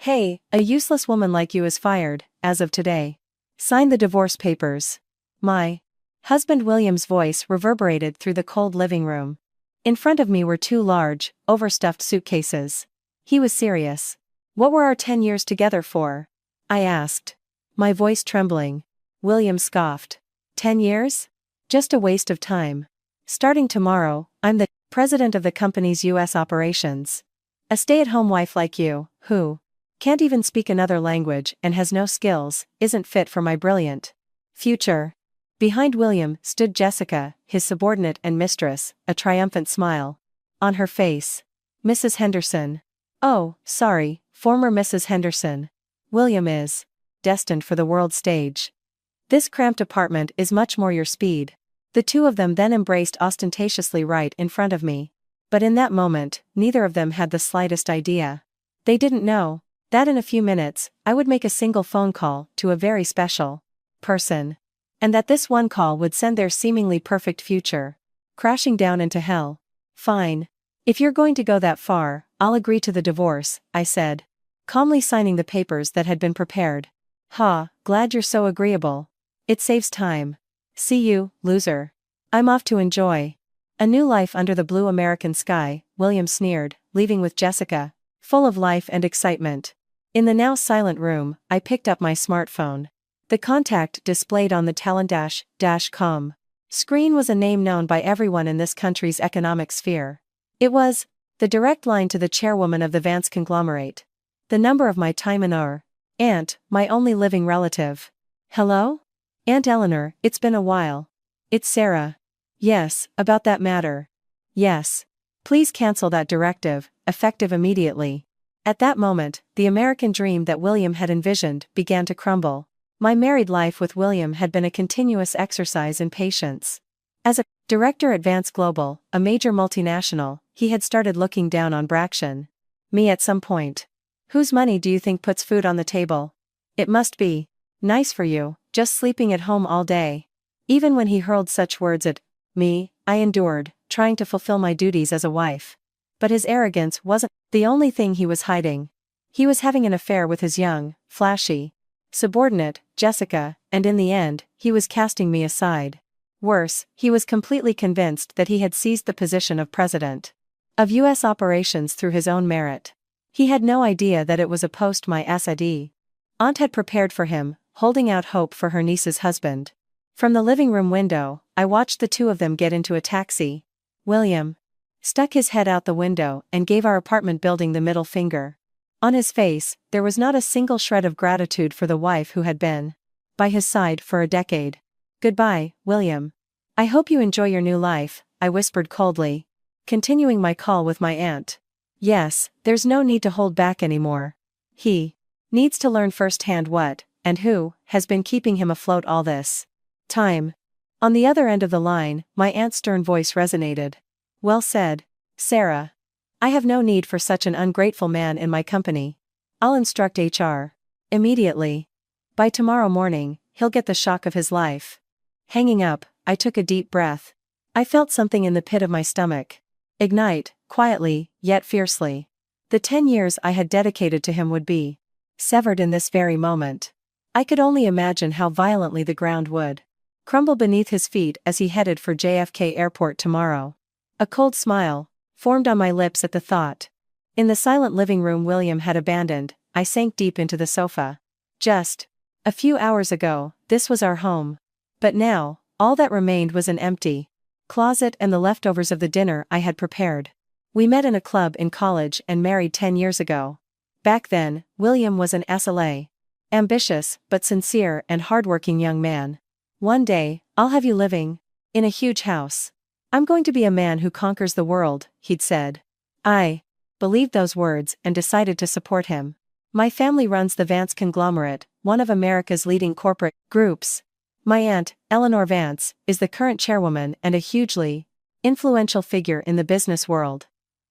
Hey, a useless woman like you is fired, as of today. Sign the divorce papers. My husband William's voice reverberated through the cold living room. In front of me were two large, overstuffed suitcases. He was serious. What were our 10 years together for? I asked. My voice trembling. William scoffed. 10 years? Just a waste of time. Starting tomorrow, I'm the president of the company's US operations. A stay-at-home wife like you, who can't even speak another language and has no skills, isn't fit for my brilliant future. Behind William stood Jessica, his subordinate and mistress, a triumphant smile on her face. Mrs. Henderson. Oh, sorry, former Mrs. Henderson. William is destined for the world stage. This cramped apartment is much more your speed. The two of them then embraced ostentatiously right in front of me. But in that moment, neither of them had the slightest idea. They didn't know that in a few minutes, I would make a single phone call to a very special person. And that this one call would send their seemingly perfect future crashing down into hell. Fine. If you're going to go that far, I'll agree to the divorce, I said, calmly signing the papers that had been prepared. Ha, glad you're so agreeable. It saves time. See you, loser. I'm off to enjoy a new life under the blue American sky, William sneered, leaving with Jessica, full of life and excitement. In the now silent room, I picked up my smartphone. The contact displayed on the talent-com screen was a name known by everyone in this country's economic sphere. It was the direct line to the chairwoman of the Vance conglomerate. The number of my time in our aunt, my only living relative. Hello? Aunt Eleanor, it's been a while. It's Sarah. Yes, about that matter. Yes. Please cancel that directive, effective immediately. At that moment, the American dream that William had envisioned began to crumble. My married life with William had been a continuous exercise in patience. As a director at Vance Global, a major multinational, he had started looking down on Braction. Me at some point. Whose money do you think puts food on the table? It must be nice for you, just sleeping at home all day. Even when he hurled such words at me, I endured, trying to fulfill my duties as a wife. But his arrogance wasn't the only thing he was hiding. He was having an affair with his young, flashy subordinate, Jessica, and in the end, he was casting me aside. Worse, he was completely convinced that he had seized the position of president of US operations through his own merit. He had no idea that it was a post my aunt had prepared for him, holding out hope for her niece's husband. From the living room window, I watched the two of them get into a taxi. William stuck his head out the window and gave our apartment building the middle finger. On his face, there was not a single shred of gratitude for the wife who had been by his side for a decade. Goodbye, William. I hope you enjoy your new life, I whispered coldly, continuing my call with my aunt. Yes, there's no need to hold back anymore. He needs to learn firsthand what, and who, has been keeping him afloat all this time. On the other end of the line, my aunt's stern voice resonated. Well said, Sarah. I have no need for such an ungrateful man in my company. I'll instruct HR immediately. By tomorrow morning, he'll get the shock of his life. Hanging up, I took a deep breath. I felt something in the pit of my stomach ignite, quietly, yet fiercely. The 10 years I had dedicated to him would be severed in this very moment. I could only imagine how violently the ground would crumble beneath his feet as he headed for JFK Airport tomorrow. A cold smile formed on my lips at the thought. In the silent living room William had abandoned, I sank deep into the sofa. Just a few hours ago, this was our home. But now, all that remained was an empty closet and the leftovers of the dinner I had prepared. We met in a club in college and married 10 years ago. Back then, William was an SLA. Ambitious, but sincere and hardworking young man. One day, I'll have you living in a huge house. I'm going to be a man who conquers the world, he'd said. I believed those words and decided to support him. My family runs the Vance conglomerate, one of America's leading corporate groups. My aunt, Eleanor Vance, is the current chairwoman and a hugely influential figure in the business world.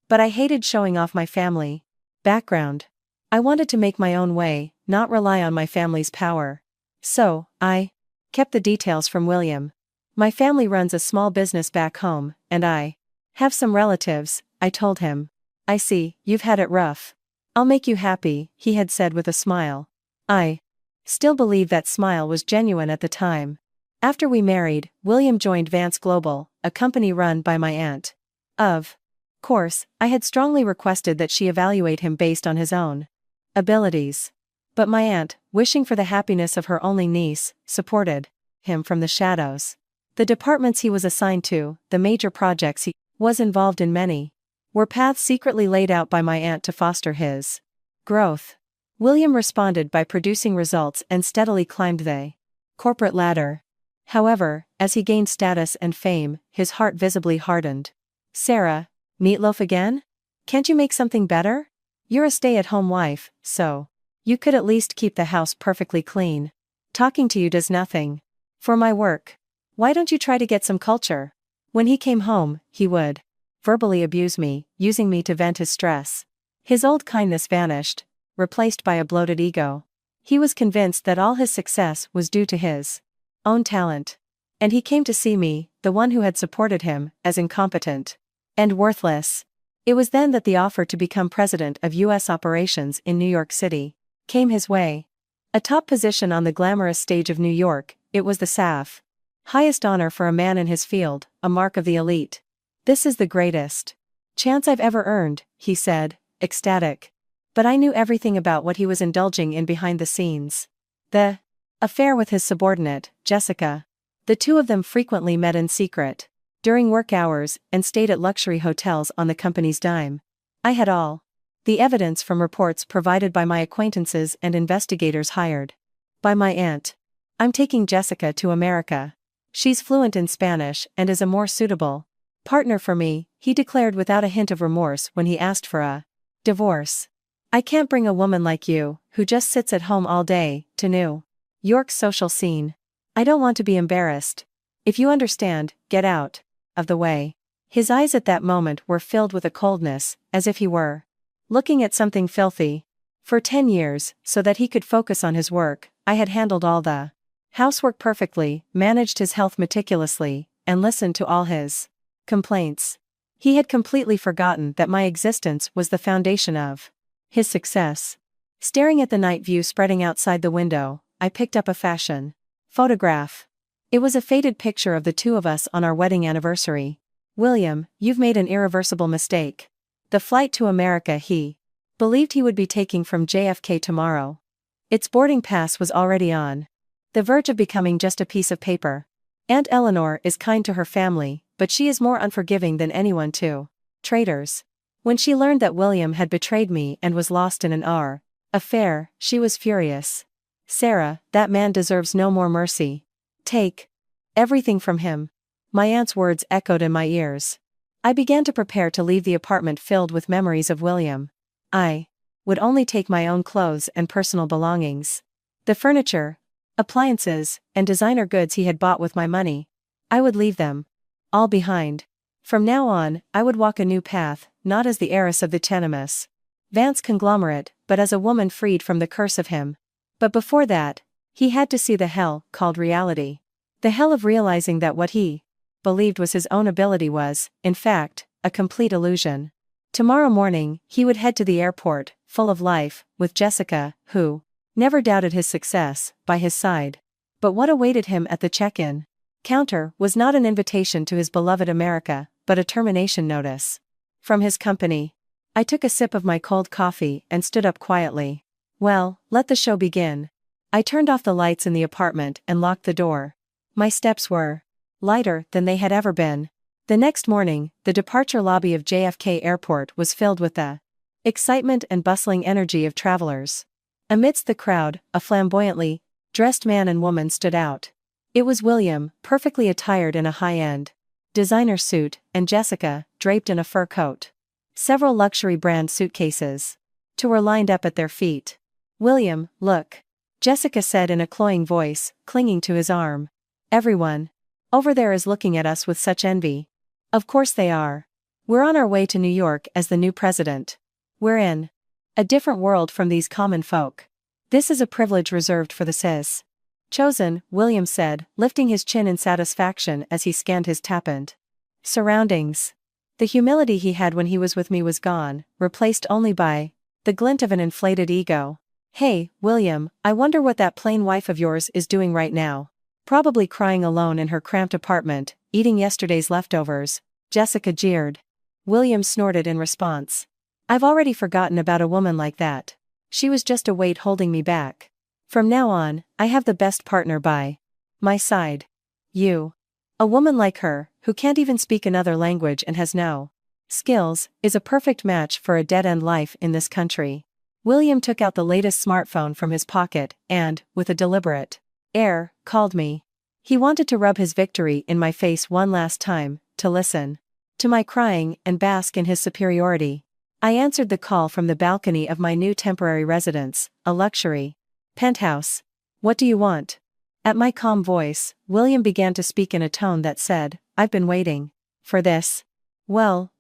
But I hated showing off my family background. I wanted to make my own way, not rely on my family's power. So, I kept the details from William. My family runs a small business back home, and I have some relatives, I told him. I see, you've had it rough. I'll make you happy, he had said with a smile. I still believe that smile was genuine at the time. After we married, William joined Vance Global, a company run by my aunt. Of course, I had strongly requested that she evaluate him based on his own abilities. But my aunt, wishing for the happiness of her only niece, supported him from the shadows. The departments he was assigned to, the major projects he was involved in many, were paths secretly laid out by my aunt to foster his growth. William responded by producing results and steadily climbed the corporate ladder. However, as he gained status and fame, his heart visibly hardened. Sarah, meatloaf again? Can't you make something better? You're a stay-at-home wife, so you could at least keep the house perfectly clean. Talking to you does nothing for my work. Why don't you try to get some culture? When he came home, he would verbally abuse me, using me to vent his stress. His old kindness vanished, replaced by a bloated ego. He was convinced that all his success was due to his own talent. And he came to see me, the one who had supported him, as incompetent and worthless. It was then that the offer to become president of U.S. operations in New York City came his way. A top position on the glamorous stage of New York, it was the SAF. Highest honor for a man in his field, a mark of the elite. This is the greatest chance I've ever earned, he said, ecstatic. But I knew everything about what he was indulging in behind the scenes. The affair with his subordinate, Jessica. The two of them frequently met in secret, during work hours, and stayed at luxury hotels on the company's dime. I had all the evidence from reports provided by my acquaintances and investigators hired by my aunt. I'm taking Jessica to America. She's fluent in Spanish and is a more suitable partner for me, he declared without a hint of remorse when he asked for a divorce. I can't bring a woman like you, who just sits at home all day, to New York's social scene. I don't want to be embarrassed. If you understand, get out of the way. His eyes at that moment were filled with a coldness, as if he were looking at something filthy. For 10 years, so that he could focus on his work, I had handled all the housework perfectly, managed his health meticulously, and listened to all his complaints. He had completely forgotten that my existence was the foundation of his success. Staring at the night view spreading outside the window, I picked up a fashion photograph. It was a faded picture of the two of us on our wedding anniversary. William, you've made an irreversible mistake. The flight to America he believed he would be taking from JFK tomorrow. Its boarding pass was already on the verge of becoming just a piece of paper. Aunt Eleanor is kind to her family, but she is more unforgiving than anyone to traitors. When she learned that William had betrayed me and was lost in an affair, she was furious. Sarah, that man deserves no more mercy. Take everything from him. My aunt's words echoed in my ears. I began to prepare to leave the apartment filled with memories of William. I would only take my own clothes and personal belongings. The furniture, appliances, and designer goods he had bought with my money, I would leave them all behind. From now on, I would walk a new path, not as the heiress of the tenacious Vance conglomerate, but as a woman freed from the curse of him. But before that, he had to see the hell called reality. The hell of realizing that what he believed was his own ability was, in fact, a complete illusion. Tomorrow morning, he would head to the airport, full of life, with Jessica, who never doubted his success, by his side. But what awaited him at the check-in counter was not an invitation to his beloved America, but a termination notice from his company. I took a sip of my cold coffee and stood up quietly. Well, let the show begin. I turned off the lights in the apartment and locked the door. My steps were lighter than they had ever been. The next morning, the departure lobby of JFK Airport was filled with the excitement and bustling energy of travelers. Amidst the crowd, a flamboyantly dressed man and woman stood out. It was William, perfectly attired in a high-end designer suit, and Jessica, draped in a fur coat. Several luxury brand suitcases, too, were lined up at their feet. William, look, Jessica said in a cloying voice, clinging to his arm. Everyone over there is looking at us with such envy. Of course they are. We're on our way to New York as the new president. We're in a different world from these common folk. This is a privilege reserved for the cis chosen, William said, lifting his chin in satisfaction as he scanned his tappened surroundings. The humility he had when he was with me was gone, replaced only by The glint of an inflated ego. Hey, William, I wonder what that plain wife of yours is doing right now. Probably crying alone in her cramped apartment, eating yesterday's leftovers. Jessica jeered. William snorted in response. I've already forgotten about a woman like that. She was just a weight holding me back. From now on, I have the best partner by my side. You. A woman like her, who can't even speak another language and has no skills, is a perfect match for a dead-end life in this country. William took out the latest smartphone from his pocket and, with a deliberate air, called me. He wanted to rub his victory in my face one last time, to listen to my crying and bask in his superiority. I answered the call from the balcony of my new temporary residence, a luxury penthouse. What do you want? At my calm voice, William began to speak in a tone that said, I've been waiting for this. Well,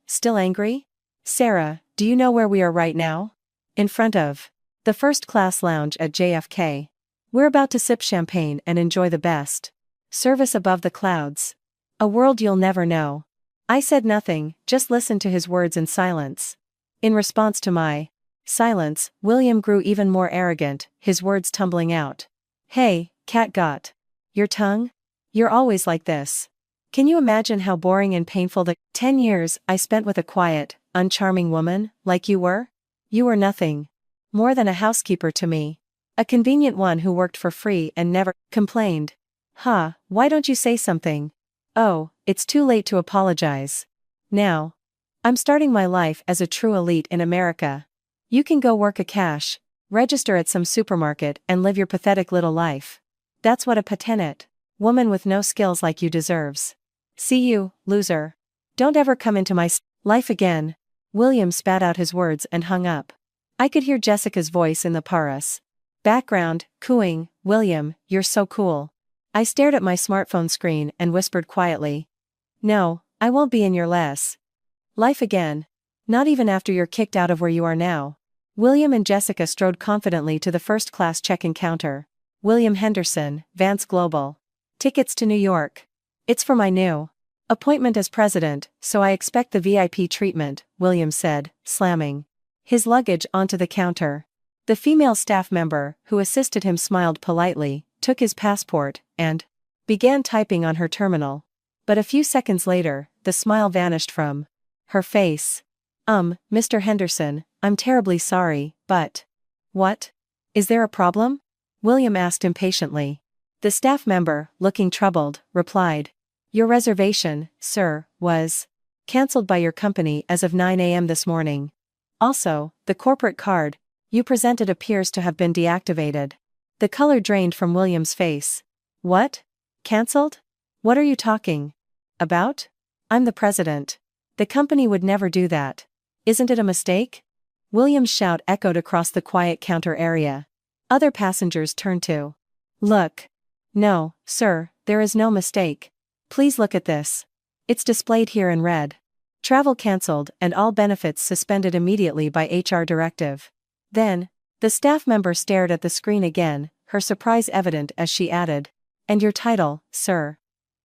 still angry? Sarah, do you know where we are right now? In front of the first-class lounge at JFK. We're about to sip champagne and enjoy the best service above the clouds. A world you'll never know. I said nothing, just listened to his words in silence. In response to my silence, William grew even more arrogant, his words tumbling out. Hey, cat got your tongue? You're always like this. Can you imagine how boring and painful the 10 years I spent with a quiet, uncharming woman, like you were? You were nothing more than a housekeeper to me. A convenient one who worked for free and never complained. Why don't you say something? Oh, it's too late to apologize. Now. I'm starting my life as a true elite in America. You can go work a cash register at some supermarket and live your pathetic little life. That's what a pathetic woman with no skills like you deserves. See you, loser. Don't ever come into my life again. William spat out his words and hung up. I could hear Jessica's voice in the Paris background, cooing, William, you're so cool. I stared at my smartphone screen and whispered quietly. No, I won't be in your life again. Not even after you're kicked out of where you are now. William and Jessica strode confidently to the first-class check-in counter. William Henderson, Vance Global. Tickets to New York. It's for my new appointment as president, so I expect the VIP treatment, William said, slamming his luggage onto the counter. The female staff member, who assisted him, smiled politely, took his passport, and began typing on her terminal. But a few seconds later, the smile vanished from her face. Mr. Henderson, I'm terribly sorry, but what? Is there a problem? William asked impatiently. The staff member, looking troubled, replied. Your reservation, sir, was cancelled by your company as of 9 a.m. this morning. Also, the corporate card you presented appears to have been deactivated. The color drained from William's face. What? Cancelled? What are you talking about? I'm the president. The company would never do that. Isn't it a mistake? William's shout echoed across the quiet counter area. Other passengers turned to look. No, sir, there is no mistake. Please look at this. It's displayed here in red. Travel cancelled and all benefits suspended immediately by HR directive. Then, the staff member stared at the screen again, her surprise evident as she added. And your title, sir,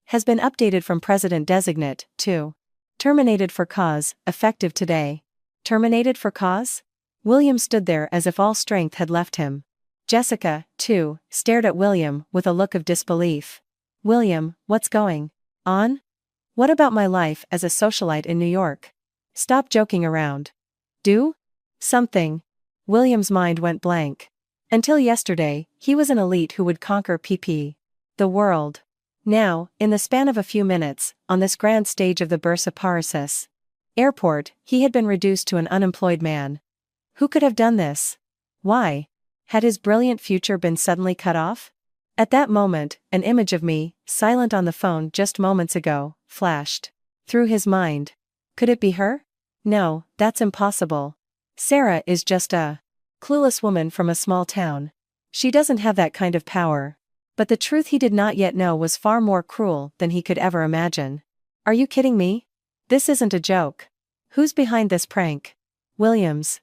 has been updated from President-designate to terminated for cause, effective today. Terminated for cause? William stood there as if all strength had left him. Jessica, too, stared at William with a look of disbelief. William, what's going on? What about my life as a socialite in New York? Stop joking around. Do something. William's mind went blank. Until yesterday, he was an elite who would conquer the world. Now, in the span of a few minutes, on this grand stage of the Bursa Paris airport, he had been reduced to an unemployed man. Who could have done this? Why? Had his brilliant future been suddenly cut off? At that moment, an image of me, silent on the phone just moments ago, flashed through his mind. Could it be her? No, that's impossible. Sarah is just a clueless woman from a small town. She doesn't have that kind of power. But the truth he did not yet know was far more cruel than he could ever imagine. Are you kidding me? This isn't a joke. Who's behind this prank? Williams.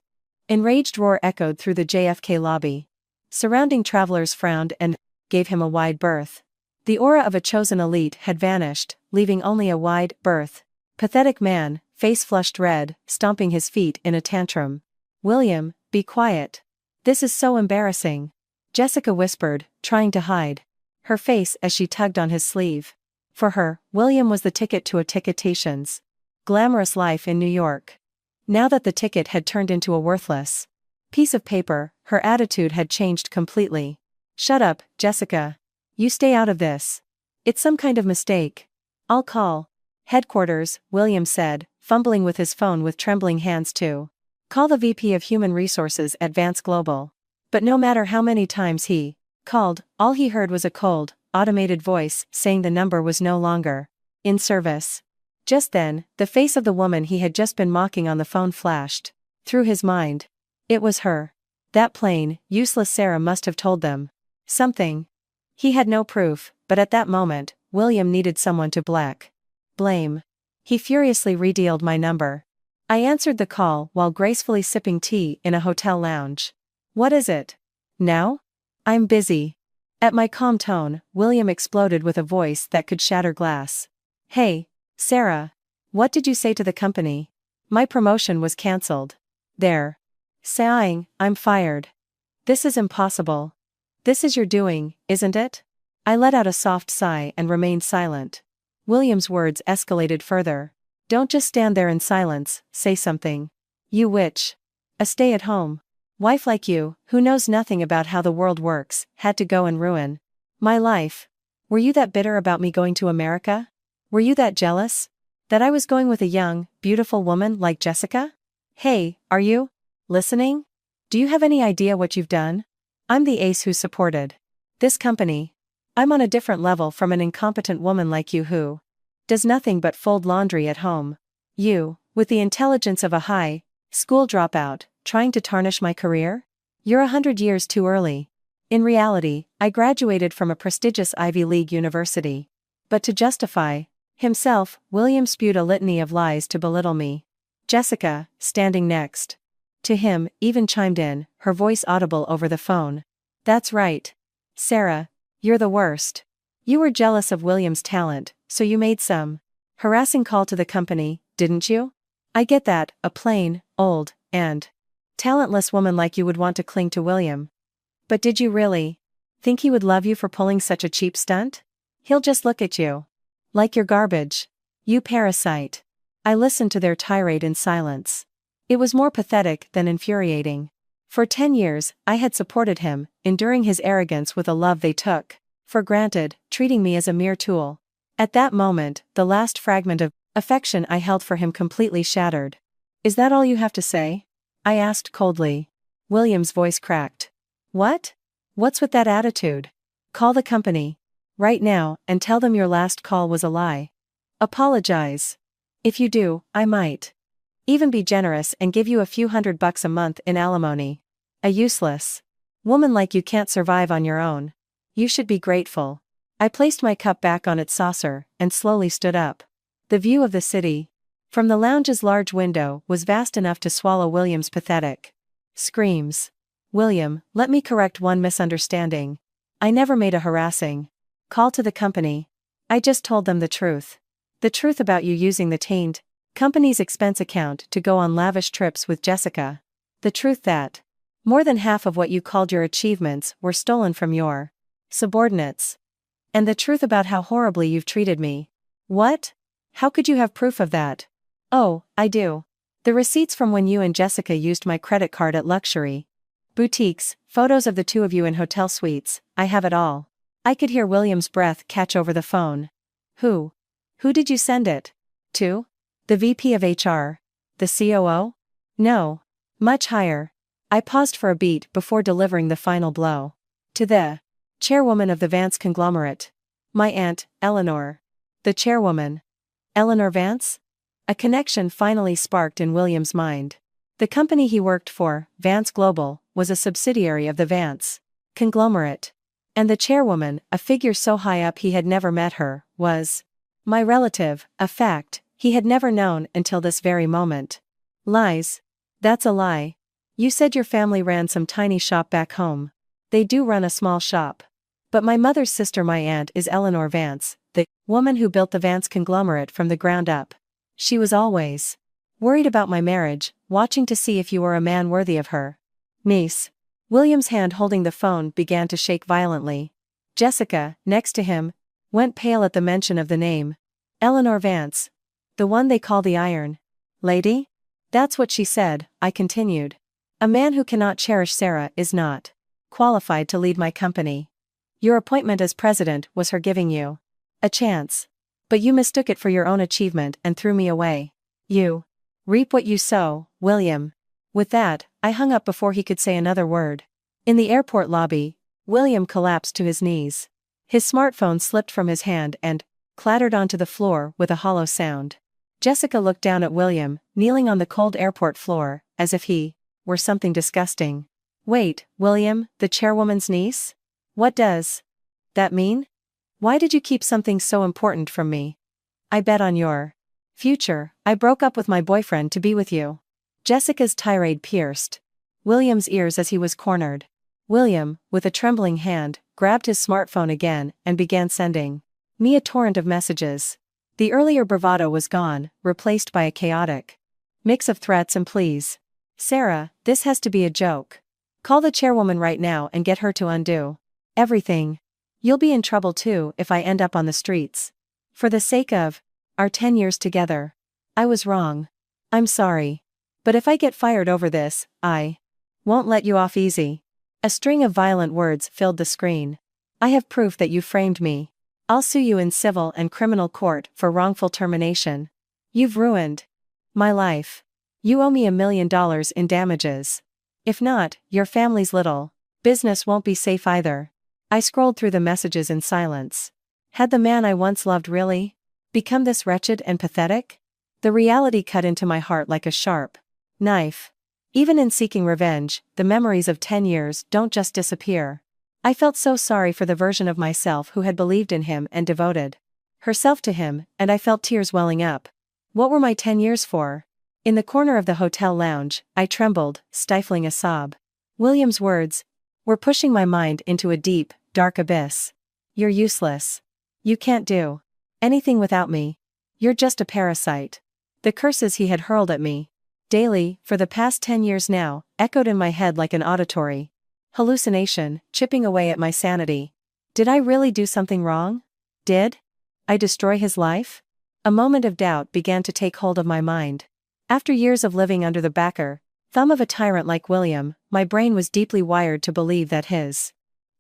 Enraged roar echoed through the JFK lobby. Surrounding travelers frowned and gave him a wide berth. The aura of a chosen elite had vanished, leaving only a wide berth. Pathetic man, face flushed red, stomping his feet in a tantrum. William, be quiet. This is so embarrassing. Jessica whispered, trying to hide her face as she tugged on his sleeve. For her, William was the ticket to a tickettation's glamorous life in New York. Now that the ticket had turned into a worthless piece of paper, her attitude had changed completely. Shut up, Jessica. You stay out of this. It's some kind of mistake. I'll call headquarters, William said, fumbling with his phone with trembling hands too. Call the VP of Human Resources at Vance Global. But no matter how many times he called, all he heard was a cold, automated voice saying the number was no longer in service. Just then, the face of the woman he had just been mocking on the phone flashed through his mind. It was her. That plain, useless Sarah must have told them something. He had no proof, but at that moment, William needed someone to blame. He furiously redialed my number. I answered the call while gracefully sipping tea in a hotel lounge. What is it? Now? I'm busy. At my calm tone, William exploded with a voice that could shatter glass. Hey, Sarah. What did you say to the company? My promotion was cancelled. They're saying I'm fired. This is impossible. This is your doing, isn't it? I let out a soft sigh and remained silent. William's words escalated further. Don't just stand there in silence, say something. You witch. A stay-at-home wife like you, who knows nothing about how the world works, had to go and ruin my life. Were you that bitter about me going to America? Were you that jealous? That I was going with a young, beautiful woman like Jessica? Hey, are you listening? Do you have any idea what you've done? I'm the ace who supported this company. I'm on a different level from an incompetent woman like you who does nothing but fold laundry at home. You, with the intelligence of a high school dropout, trying to tarnish my career? You're 100 years too early. In reality, I graduated from a prestigious Ivy League university. But to justify himself, William spewed a litany of lies to belittle me. Jessica, standing next to him, even chimed in, her voice audible over the phone. That's right. Sarah, you're the worst. You were jealous of William's talent, so you made some harassing call to the company, didn't you? I get that, a plain, old, and talentless woman like you would want to cling to William. But did you really think he would love you for pulling such a cheap stunt? He'll just look at you like you're garbage. You parasite. I listened to their tirade in silence. It was more pathetic than infuriating. For 10 years, I had supported him, enduring his arrogance with a love they took for granted, treating me as a mere tool. At that moment, the last fragment of affection I held for him completely shattered. Is that all you have to say? I asked coldly. William's voice cracked. What? What's with that attitude? Call the company right now and tell them your last call was a lie. Apologize. If you do, I might even be generous and give you a few $100 a month in alimony. A useless woman like you can't survive on your own. You should be grateful. I placed my cup back on its saucer and slowly stood up. The view of the city from the lounge's large window was vast enough to swallow William's pathetic screams. William, let me correct one misunderstanding. I never made a harassing call to the company. I just told them the truth. The truth about you using the tainted company's expense account to go on lavish trips with Jessica. The truth that more than half of what you called your achievements were stolen from your subordinates. And the truth about how horribly you've treated me. What? How could you have proof of that? Oh, I do. The receipts from when you and Jessica used my credit card at luxury boutiques, photos of the two of you in hotel suites, I have it all. I could hear William's breath catch over the phone. Who did you send it to? The VP of HR? The COO? No. Much higher. I paused for a beat before delivering the final blow. To the chairwoman of the Vance conglomerate. My aunt, Eleanor. The chairwoman. Eleanor Vance? A connection finally sparked in William's mind. The company he worked for, Vance Global, was a subsidiary of the Vance conglomerate. And the chairwoman, a figure so high up he had never met her, was my relative, a fact he had never known until this very moment. Lies. That's a lie. You said your family ran some tiny shop back home. They do run a small shop. But my mother's sister, my aunt, is Eleanor Vance, the woman who built the Vance conglomerate from the ground up. She was always Worried about my marriage, watching to see if you were a man worthy of her niece. William's hand holding the phone began to shake violently. Jessica, next to him, went pale at the mention of the name. Eleanor Vance. The one they call the Iron Lady? That's what she said, I continued. A man who cannot cherish Sarah is not qualified to lead my company. Your appointment as president was her giving you a chance. But you mistook it for your own achievement and threw me away. You reap what you sow, William. With that, I hung up before he could say another word. In the airport lobby, William collapsed to his knees. His smartphone slipped from his hand and clattered onto the floor with a hollow sound. Jessica looked down at William, kneeling on the cold airport floor, as if he were something disgusting. Wait, William, the chairwoman's niece? What does that mean? Why did you keep something so important from me? I bet on your future. I broke up with my boyfriend to be with you. Jessica's tirade pierced William's ears as he was cornered. William, with a trembling hand, grabbed his smartphone again and began sending me a torrent of messages. The earlier bravado was gone, replaced by a chaotic mix of threats and pleas. Sarah, this has to be a joke. Call the chairwoman right now and get her to undo everything. You'll be in trouble too if I end up on the streets. For the sake of our 10 years together. I was wrong. I'm sorry. But if I get fired over this, I won't let you off easy. A string of violent words filled the screen. I have proof that you framed me. I'll sue you in civil and criminal court for wrongful termination. You've ruined my life. You owe me $1 million in damages. If not, your family's little business won't be safe either. I scrolled through the messages in silence. Had the man I once loved really become this wretched and pathetic? The reality cut into my heart like a sharp knife. Even in seeking revenge, the memories of 10 years don't just disappear. I felt so sorry for the version of myself who had believed in him and devoted herself to him, and I felt tears welling up. What were my 10 years for? In the corner of the hotel lounge, I trembled, stifling a sob. William's words were pushing my mind into a deep, dark abyss. You're useless. You can't do anything without me. You're just a parasite. The curses he had hurled at me daily, for the past 10 years now, echoed in my head like an auditory hallucination, chipping away at my sanity. Did I really do something wrong? Did I destroy his life? A moment of doubt began to take hold of my mind. After years of living under the backer thumb of a tyrant like William, my brain was deeply wired to believe that his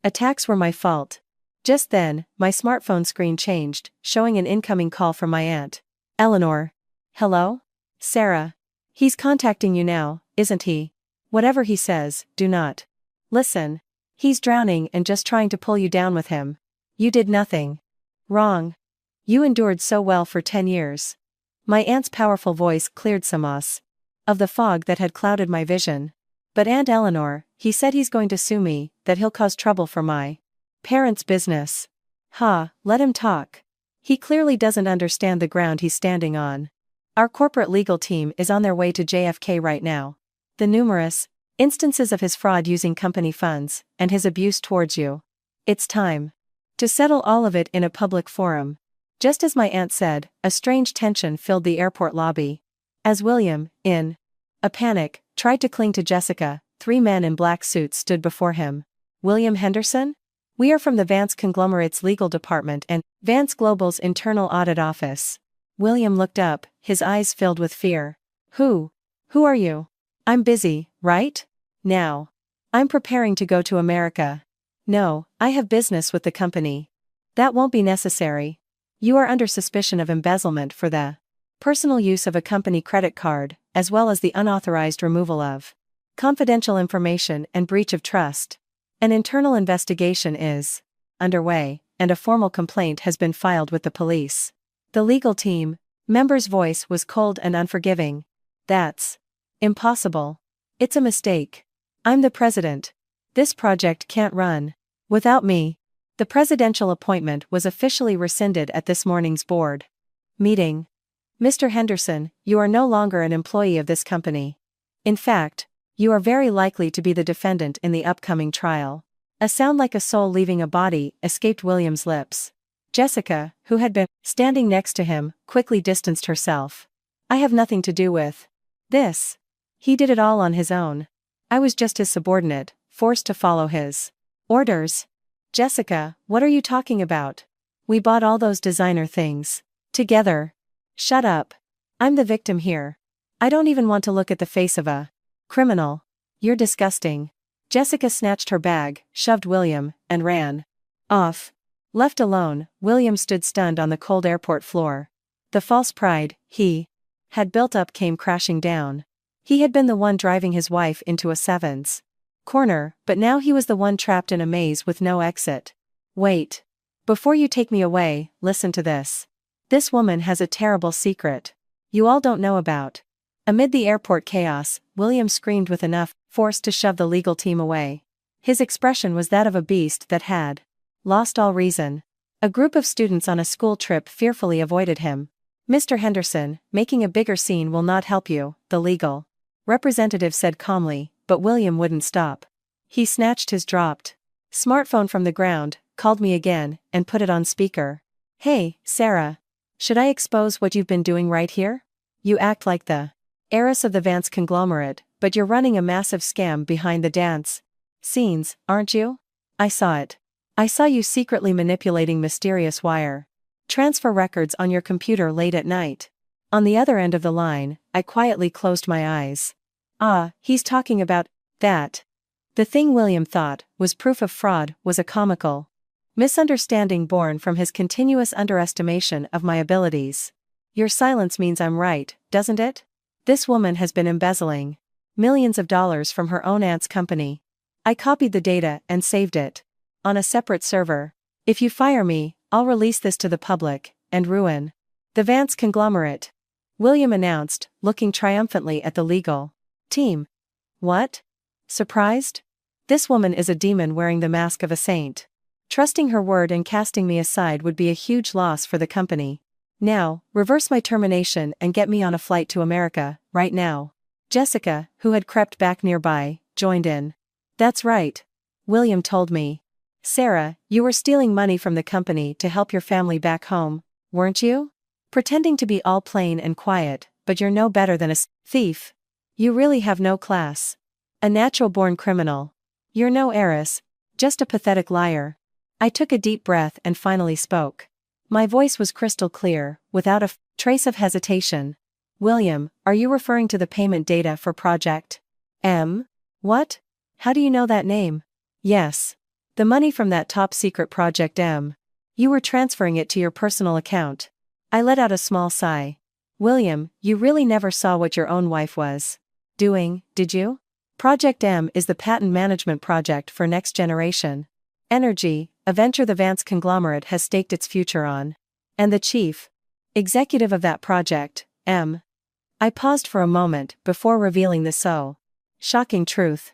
attacks were my fault. Just then, my smartphone screen changed, showing an incoming call from my aunt. Eleanor. Hello? Sarah. He's contacting you now, isn't he? Whatever he says, do not listen. He's drowning and just trying to pull you down with him. You did nothing wrong. You endured so well for 10 years. My aunt's powerful voice cleared some of the fog that had clouded my vision. But Aunt Eleanor, he said he's going to sue me, that he'll cause trouble for my parents' business. Let him talk. He clearly doesn't understand the ground he's standing on. Our corporate legal team is on their way to JFK right now. The numerous instances of his fraud using company funds, and his abuse towards you. It's time to settle all of it in a public forum. Just as my aunt said, a strange tension filled the airport lobby. As William, in a panic, tried to cling to Jessica, 3 men in black suits stood before him. William Henderson? We are from the Vance Conglomerate's legal department and Vance Global's internal audit office. William looked up, his eyes filled with fear. Who are you? I'm busy, right? Now. I'm preparing to go to America. No, I have business with the company. That won't be necessary. You are under suspicion of embezzlement for the personal use of a company credit card, as well as the unauthorized removal of confidential information and breach of trust. An internal investigation is underway, and a formal complaint has been filed with the police. The legal team member's voice was cold and unforgiving. That's impossible. It's a mistake. I'm the president. This project can't run without me. The presidential appointment was officially rescinded at this morning's board meeting. Mr. Henderson, you are no longer an employee of this company. In fact, you are very likely to be the defendant in the upcoming trial. A sound like a soul leaving a body escaped William's lips. Jessica, who had been standing next to him, quickly distanced herself. I have nothing to do with This. He did it all on his own. I was just his subordinate, forced to follow his orders. Jessica, what are you talking about? We bought all those designer things. Together. Shut up. I'm the victim here. I don't even want to look at the face of a criminal. You're disgusting. Jessica snatched her bag, shoved William, and ran off. Left alone, William stood stunned on the cold airport floor. The false pride he had built up came crashing down. He had been the one driving his wife into a Sevens corner, but now he was the one trapped in a maze with no exit. Wait. Before you take me away, listen to this. This woman has a terrible secret you all don't know about. Amid the airport chaos, William screamed with enough force to shove the legal team away. His expression was that of a beast that had lost all reason. A group of students on a school trip fearfully avoided him. Mr. Henderson, making a bigger scene will not help you, the legal representative said calmly, but William wouldn't stop. He snatched his dropped smartphone from the ground, called me again, and put it on speaker. Hey, Sarah. Should I expose what you've been doing right here? You act like the heiress of the Vance conglomerate, but you're running a massive scam behind the dance scenes, aren't you? I saw it. I saw you secretly manipulating mysterious wire transfer records on your computer late at night. On the other end of the line, I quietly closed my eyes. Ah, he's talking about that. The thing William thought was proof of fraud was a comical misunderstanding born from his continuous underestimation of my abilities. Your silence means I'm right, doesn't it? This woman has been embezzling millions of dollars from her own aunt's company. I copied the data and saved it on a separate server. If you fire me, I'll release this to the public and ruin the Vance conglomerate. William announced, looking triumphantly at the legal team. What? Surprised? This woman is a demon wearing the mask of a saint. Trusting her word and casting me aside would be a huge loss for the company. Now, reverse my termination and get me on a flight to America, right now. Jessica, who had crept back nearby, joined in. That's right. William told me. Sarah, you were stealing money from the company to help your family back home, weren't you? Pretending to be all plain and quiet, but you're no better than a thief. You really have no class. A natural-born criminal. You're no heiress, just a pathetic liar. I took a deep breath and finally spoke. My voice was crystal clear, without a trace of hesitation. William, are you referring to the payment data for Project M? What? How do you know that name? Yes. The money from that top-secret Project M. You were transferring it to your personal account. I let out a small sigh. William, you really never saw what your own wife was doing, did you? Project M is the patent management project for next generation energy, a venture the Vance conglomerate has staked its future on. And the chief executive of that project, M. I paused for a moment before revealing the shocking truth.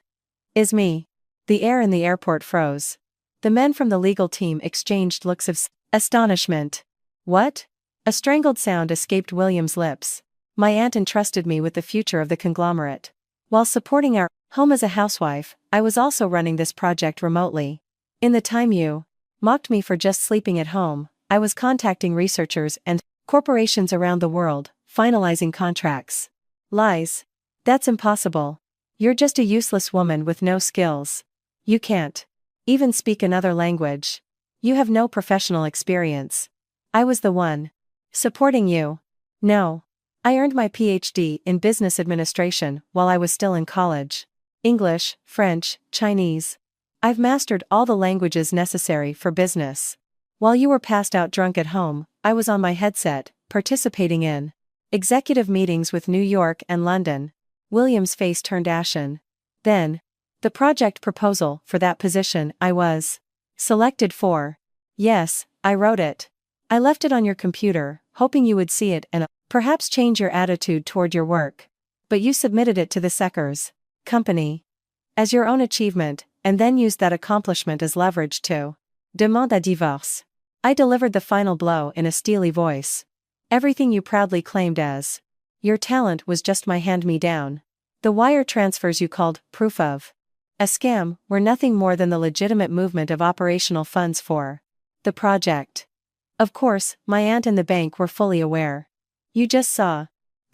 Is me. The air in the airport froze. The men from the legal team exchanged looks of astonishment. What? A strangled sound escaped William's lips. My aunt entrusted me with the future of the conglomerate. While supporting our home as a housewife, I was also running this project remotely. In the time you mocked me for just sleeping at home, I was contacting researchers and corporations around the world, finalizing contracts. Lies. That's impossible. You're just a useless woman with no skills. You can't even speak another language. You have no professional experience. I was the one supporting you. No. I earned my PhD in business administration while I was still in college. English, French, Chinese. I've mastered all the languages necessary for business. While you were passed out drunk at home, I was on my headset, participating in executive meetings with New York and London. William's face turned ashen. Then, the project proposal for that position I was selected for. Yes, I wrote it. I left it on your computer, hoping you would see it and perhaps change your attitude toward your work. But you submitted it to the Seckers company as your own achievement, and then used that accomplishment as leverage to demand a divorce. I delivered the final blow in a steely voice. Everything you proudly claimed as your talent was just my hand-me-down. The wire transfers you called proof of a scam were nothing more than the legitimate movement of operational funds for the project. Of course, my aunt and the bank were fully aware. You just saw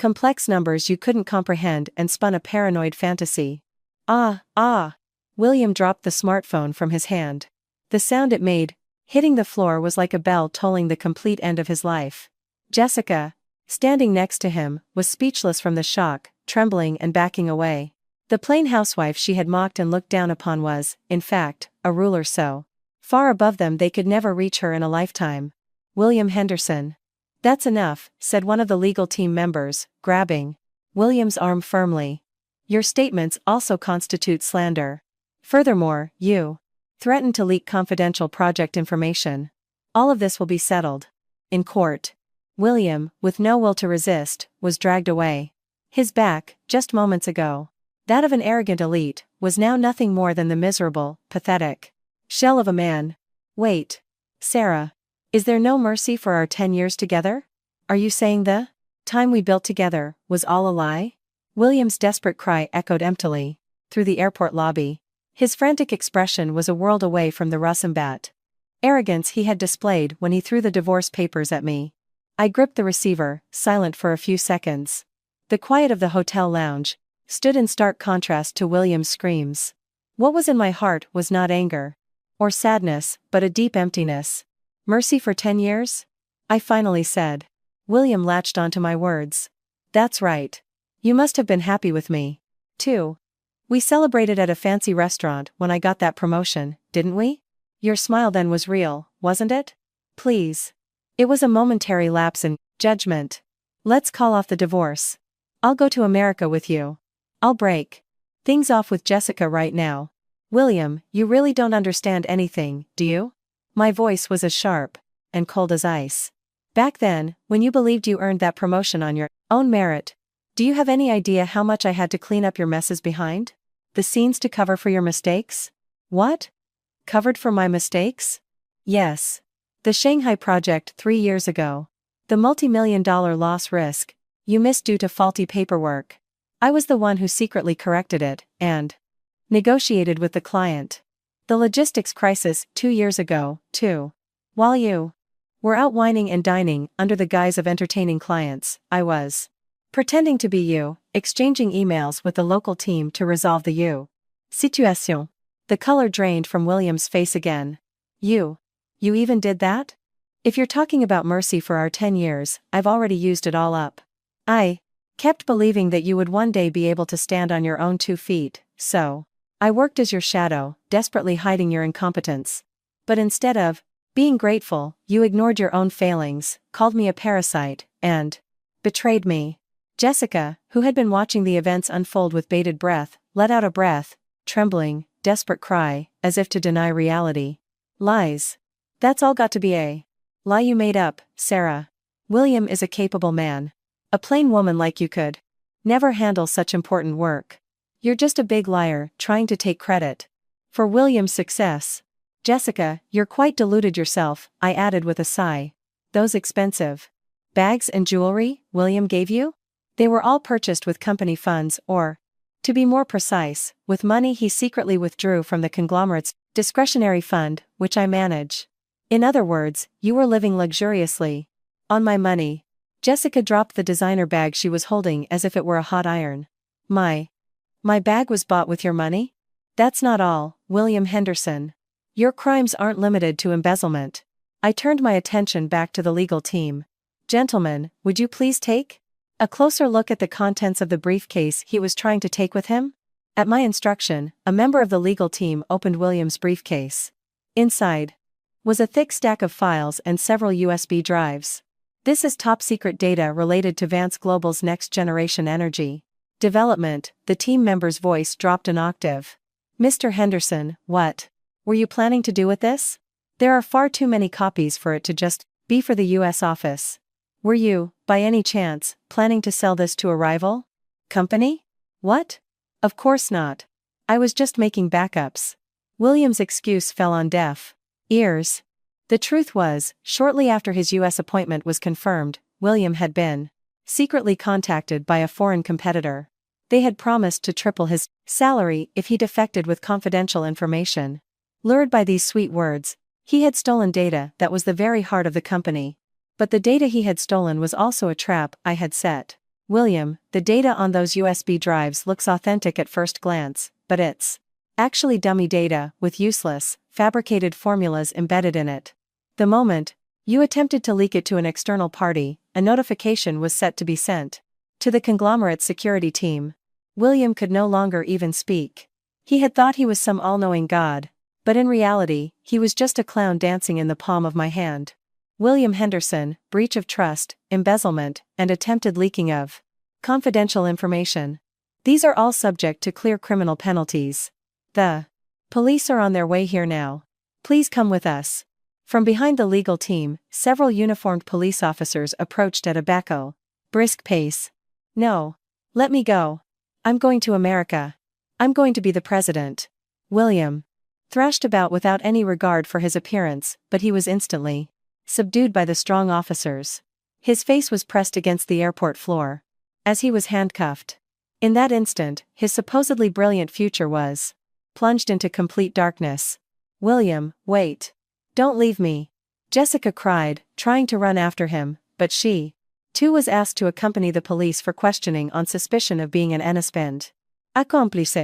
Complex numbers you couldn't comprehend and spun a paranoid fantasy. Ah. William dropped the smartphone from his hand. The sound it made, hitting the floor, was like a bell tolling the complete end of his life. Jessica, standing next to him, was speechless from the shock, trembling and backing away. The plain housewife she had mocked and looked down upon was, in fact, a ruler so far above them they could never reach her in a lifetime. William Henderson. That's enough, said one of the legal team members, grabbing William's arm firmly. Your statements also constitute slander. Furthermore, you threatened to leak confidential project information. All of this will be settled in court. William, with no will to resist, was dragged away. His back, just moments ago that of an arrogant elite, was now nothing more than the miserable, pathetic shell of a man. Wait. Sarah. Is there no mercy for our 10 years together? Are you saying the time we built together was all a lie? William's desperate cry echoed emptily through the airport lobby. His frantic expression was a world away from the Russambat arrogance he had displayed when he threw the divorce papers at me. I gripped the receiver, silent for a few seconds. The quiet of the hotel lounge stood in stark contrast to William's screams. What was in my heart was not anger or sadness, but a deep emptiness. Mercy for 10 years? I finally said. William latched onto my words. That's right. You must have been happy with me, too. We celebrated at a fancy restaurant when I got that promotion, didn't we? Your smile then was real, wasn't it? Please. It was a momentary lapse in judgment. Let's call off the divorce. I'll go to America with you. I'll break things off with Jessica right now. William, you really don't understand anything, do you? My voice was as sharp and cold as ice. Back then, when you believed you earned that promotion on your own merit, do you have any idea how much I had to clean up your messes behind? The scenes to cover for your mistakes? What? Covered for my mistakes? Yes. The Shanghai project 3 years ago. The multi-million-dollar loss risk you missed due to faulty paperwork. I was the one who secretly corrected it and negotiated with the client. The logistics crisis 2 years ago, too. While you were out whining and dining under the guise of entertaining clients, I was pretending to be you, exchanging emails with the local team to resolve the situation. The color drained from William's face again. You even did that? If you're talking about mercy for our 10 years, I've already used it all up. I kept believing that you would one day be able to stand on your own 2 feet, so I worked as your shadow, desperately hiding your incompetence. But instead of being grateful, you ignored your own failings, called me a parasite, and betrayed me. Jessica, who had been watching the events unfold with bated breath, let out a trembling, desperate cry, as if to deny reality. Lies. That's all got to be a lie you made up, Sarah. William is a capable man. A plain woman like you could never handle such important work. You're just a big liar, trying to take credit for William's success. Jessica, you're quite deluded yourself, I added with a sigh. Those expensive bags and jewelry William gave you? They were all purchased with company funds or, to be more precise, with money he secretly withdrew from the conglomerate's discretionary fund, which I manage. In other words, you were living luxuriously on my money. Jessica dropped the designer bag she was holding as if it were a hot iron. My bag was bought with your money? That's not all, William Henderson. Your crimes aren't limited to embezzlement. I turned my attention back to the legal team. Gentlemen, would you please take a closer look at the contents of the briefcase he was trying to take with him? At my instruction, a member of the legal team opened William's briefcase. Inside was a thick stack of files and several USB drives. This is top-secret data related to Vance Global's next-generation energy development. The team member's voice dropped an octave. Mr. Henderson, what were you planning to do with this? There are far too many copies for it to just be for the U.S. office. Were you, by any chance, planning to sell this to a rival company? What? Of course not. I was just making backups. William's excuse fell on deaf ears. The truth was, shortly after his U.S. appointment was confirmed, William had been secretly contacted by a foreign competitor. They had promised to triple his salary if he defected with confidential information. Lured by these sweet words, he had stolen data that was the very heart of the company. But the data he had stolen was also a trap I had set. William, the data on those USB drives looks authentic at first glance, but it's actually dummy data with useless, fabricated formulas embedded in it. The moment you attempted to leak it to an external party, a notification was set to be sent to the conglomerate's security team. William could no longer even speak. He had thought he was some all-knowing god, but in reality, he was just a clown dancing in the palm of my hand. William Henderson, breach of trust, embezzlement, and attempted leaking of confidential information. These are all subject to clear criminal penalties. The police are on their way here now. Please come with us. From behind the legal team, several uniformed police officers approached at a brisk pace. No. Let me go. I'm going to America. I'm going to be the president. William thrashed about without any regard for his appearance, but he was instantly subdued by the strong officers. His face was pressed against the airport floor, as he was handcuffed. In that instant, his supposedly brilliant future was plunged into complete darkness. William, wait. Don't leave me. Jessica cried, trying to run after him, but she, too, was asked to accompany the police for questioning on suspicion of being an innocent accomplice.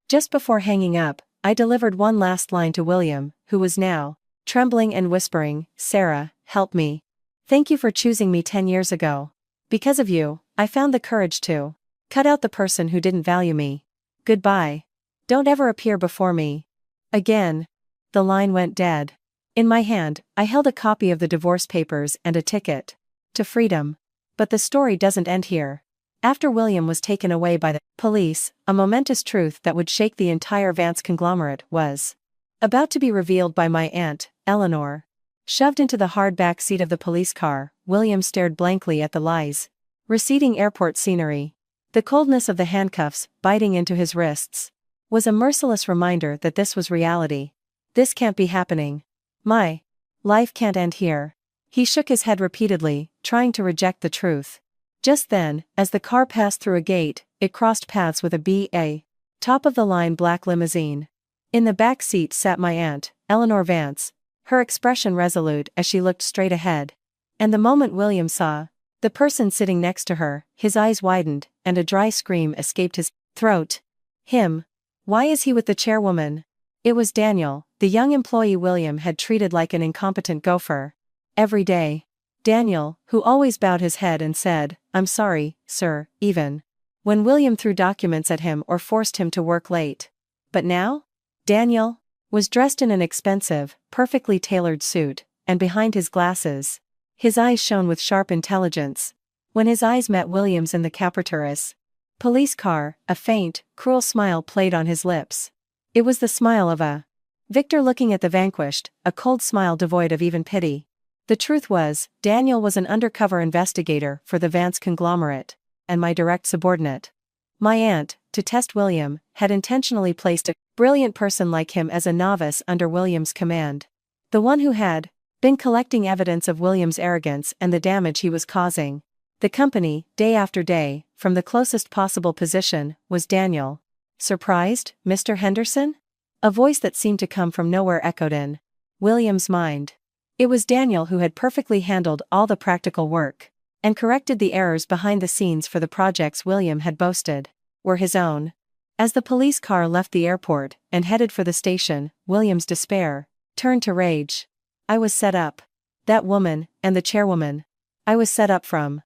Just before hanging up, I delivered one last line to William, who was now trembling and whispering, Sarah, help me. Thank you for choosing me 10 years ago. Because of you, I found the courage to cut out the person who didn't value me. Goodbye. Don't ever appear before me again. The line went dead. In my hand, I held a copy of the divorce papers and a ticket to freedom. But the story doesn't end here. After William was taken away by the police, a momentous truth that would shake the entire Vance conglomerate was about to be revealed by my aunt, Eleanor. Shoved into the hard back seat of the police car, William stared blankly at the lies. Receding airport scenery. The coldness of the handcuffs, biting into his wrists, was a merciless reminder that this was reality. This can't be happening. My life can't end here. He shook his head repeatedly, trying to reject the truth. Just then, as the car passed through a gate, it crossed paths with a BA top-of-the-line black limousine. In the back seat sat my aunt, Eleanor Vance, her expression resolute as she looked straight ahead. And the moment William saw the person sitting next to her, his eyes widened, and a dry scream escaped his throat. Him. Why is he with the chairwoman? It was Daniel, the young employee William had treated like an incompetent gopher. Every day. Daniel, who always bowed his head and said, I'm sorry, sir, even when William threw documents at him or forced him to work late. But now? Daniel was dressed in an expensive, perfectly tailored suit, and behind his glasses, his eyes shone with sharp intelligence. When his eyes met William's in the Caperturis police car, a faint, cruel smile played on his lips. It was the smile of a victor looking at the vanquished, a cold smile devoid of even pity. The truth was, Daniel was an undercover investigator for the Vance conglomerate, and my direct subordinate. My aunt, to test William, had intentionally placed a brilliant person like him as a novice under William's command. The one who had been collecting evidence of William's arrogance and the damage he was causing the company, day after day, from the closest possible position, was Daniel. Surprised, Mr. Henderson? A voice that seemed to come from nowhere echoed in William's mind. It was Daniel who had perfectly handled all the practical work, and corrected the errors behind the scenes for the projects William had boasted were his own. As the police car left the airport and headed for the station, William's despair turned to rage. I was set up. That woman, and the chairwoman. I was set up from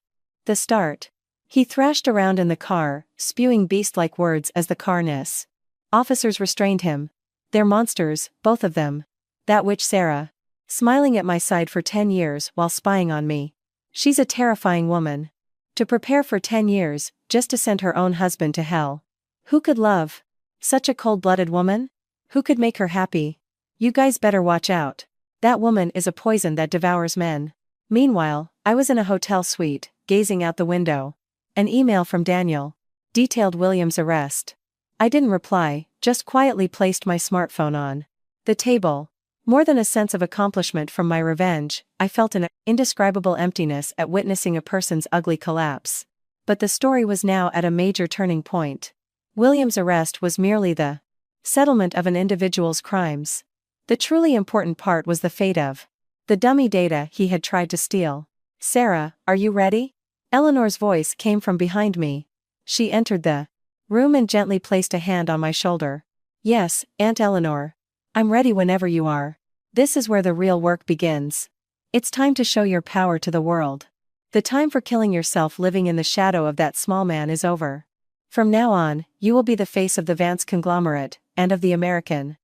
the start. He thrashed around in the car, spewing beast-like words as the car nests. Officers restrained him. They're monsters, both of them. That witch Sarah, smiling at my side for 10 years while spying on me. She's a terrifying woman. To prepare for 10 years, just to send her own husband to hell. Who could love such a cold-blooded woman? Who could make her happy? You guys better watch out. That woman is a poison that devours men. Meanwhile, I was in a hotel suite, gazing out the window. An email from Daniel detailed William's arrest. I didn't reply, just quietly placed my smartphone on the table. More than a sense of accomplishment from my revenge, I felt an indescribable emptiness at witnessing a person's ugly collapse. But the story was now at a major turning point. William's arrest was merely the settlement of an individual's crimes. The truly important part was the fate of the dummy data he had tried to steal. Sarah, are you ready? Eleanor's voice came from behind me. She entered the room and gently placed a hand on my shoulder. Yes, Aunt Eleanor. I'm ready whenever you are. This is where the real work begins. It's time to show your power to the world. The time for killing yourself living in the shadow of that small man is over. From now on, you will be the face of the Vance conglomerate, and of the American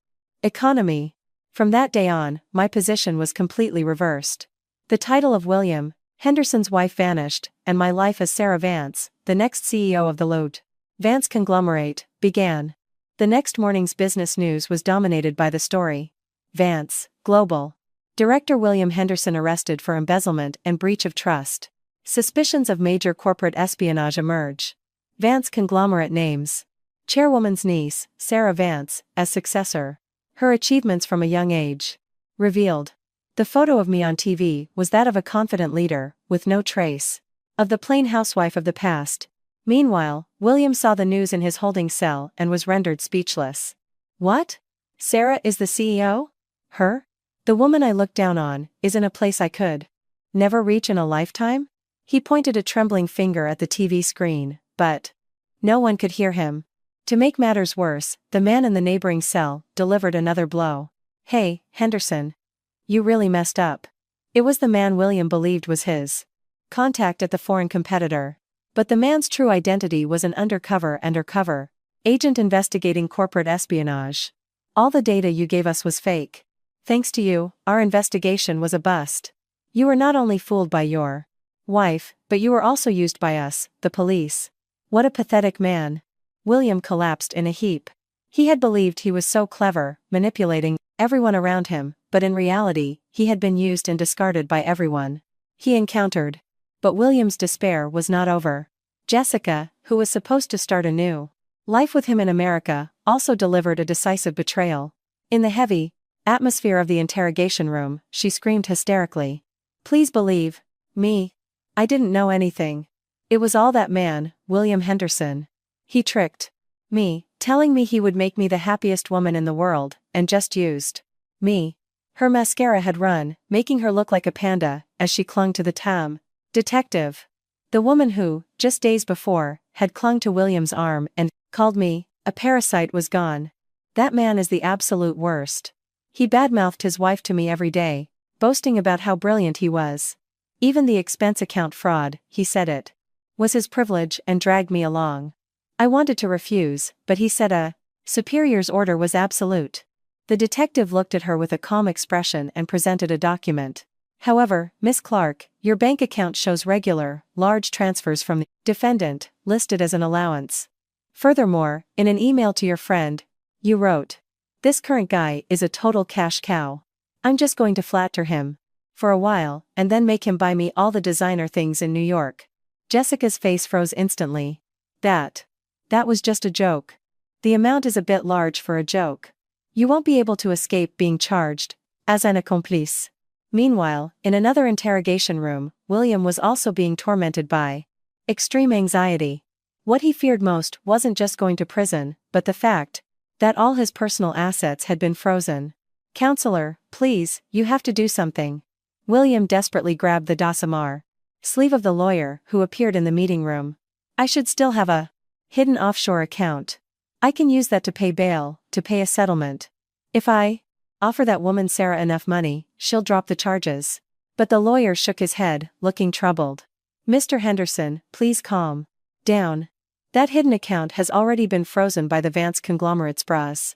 economy. From that day on, my position was completely reversed. The title of William Henderson's wife vanished, and my life as Sarah Vance, the next CEO of the Lotte Vance conglomerate, began. The next morning's business news was dominated by the story. Vance, Global. Director William Henderson arrested for embezzlement and breach of trust. Suspicions of major corporate espionage emerge. Vance conglomerate names. Chairwoman's niece, Sarah Vance, as successor. Her achievements from a young age. Revealed. The photo of me on TV was that of a confident leader, with no trace of the plain housewife of the past. Meanwhile, William saw the news in his holding cell and was rendered speechless. What? Sarah is the CEO? Her? The woman I looked down on, is in a place I could never reach in a lifetime? He pointed a trembling finger at the TV screen, but no one could hear him. To make matters worse, the man in the neighboring cell delivered another blow. Hey, Henderson. You really messed up. It was the man William believed was his contact at the foreign competitor. But the man's true identity was an undercover agent investigating corporate espionage. All the data you gave us was fake. Thanks to you, our investigation was a bust. You were not only fooled by your wife, but you were also used by us, the police. What a pathetic man. William collapsed in a heap. He had believed he was so clever, manipulating everyone around him, but in reality, he had been used and discarded by everyone he encountered. But William's despair was not over. Jessica, who was supposed to start a new life with him in America, also delivered a decisive betrayal. In the heavy atmosphere of the interrogation room, she screamed hysterically. Please believe me. I didn't know anything. It was all that man, William Henderson. He tricked me, telling me he would make me the happiest woman in the world, and just used me. Her mascara had run, making her look like a panda, as she clung to the detective. The woman who, just days before, had clung to William's arm and called me a parasite was gone. That man is the absolute worst. He badmouthed his wife to me every day, boasting about how brilliant he was. Even the expense account fraud, he said it was his privilege and dragged me along. I wanted to refuse, but he said a superior's order was absolute. The detective looked at her with a calm expression and presented a document. However, Miss Clark, your bank account shows regular, large transfers from the defendant, listed as an allowance. Furthermore, in an email to your friend, you wrote, "This current guy is a total cash cow. I'm just going to flatter him for a while, and then make him buy me all the designer things in New York." Jessica's face froze instantly. That was just a joke. The amount is a bit large for a joke. You won't be able to escape being charged as an accomplice. Meanwhile, in another interrogation room, William was also being tormented by extreme anxiety. What he feared most wasn't just going to prison, but the fact that all his personal assets had been frozen. Counselor, please, you have to do something. William desperately grabbed the dossier sleeve of the lawyer who appeared in the meeting room. I should still have a hidden offshore account. I can use that to pay bail, to pay a settlement. If I offer that woman Sarah enough money, she'll drop the charges. But the lawyer shook his head, looking troubled. Mr. Henderson, please calm down. That hidden account has already been frozen by the Vance conglomerate's bras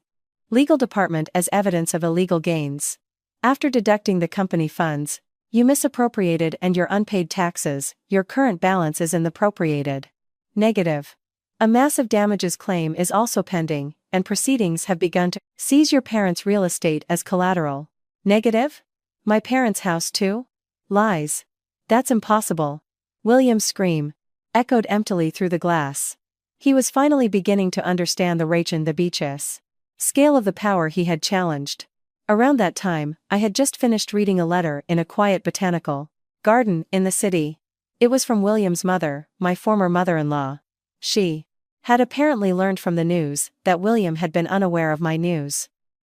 legal department as evidence of illegal gains. After deducting the company funds you misappropriated and your unpaid taxes, your current balance is in the appropriated negative. A massive damages claim is also pending, and proceedings have begun to seize your parents' real estate as collateral. Negative? My parents' house too? Lies. That's impossible. William's scream echoed emptily through the glass. He was finally beginning to understand the rage and the beaches scale of the power he had challenged. Around that time, I had just finished reading a letter in a quiet botanical garden in the city. It was from William's mother, my former mother-in-law. She had apparently learned from the news that William had been unaware of my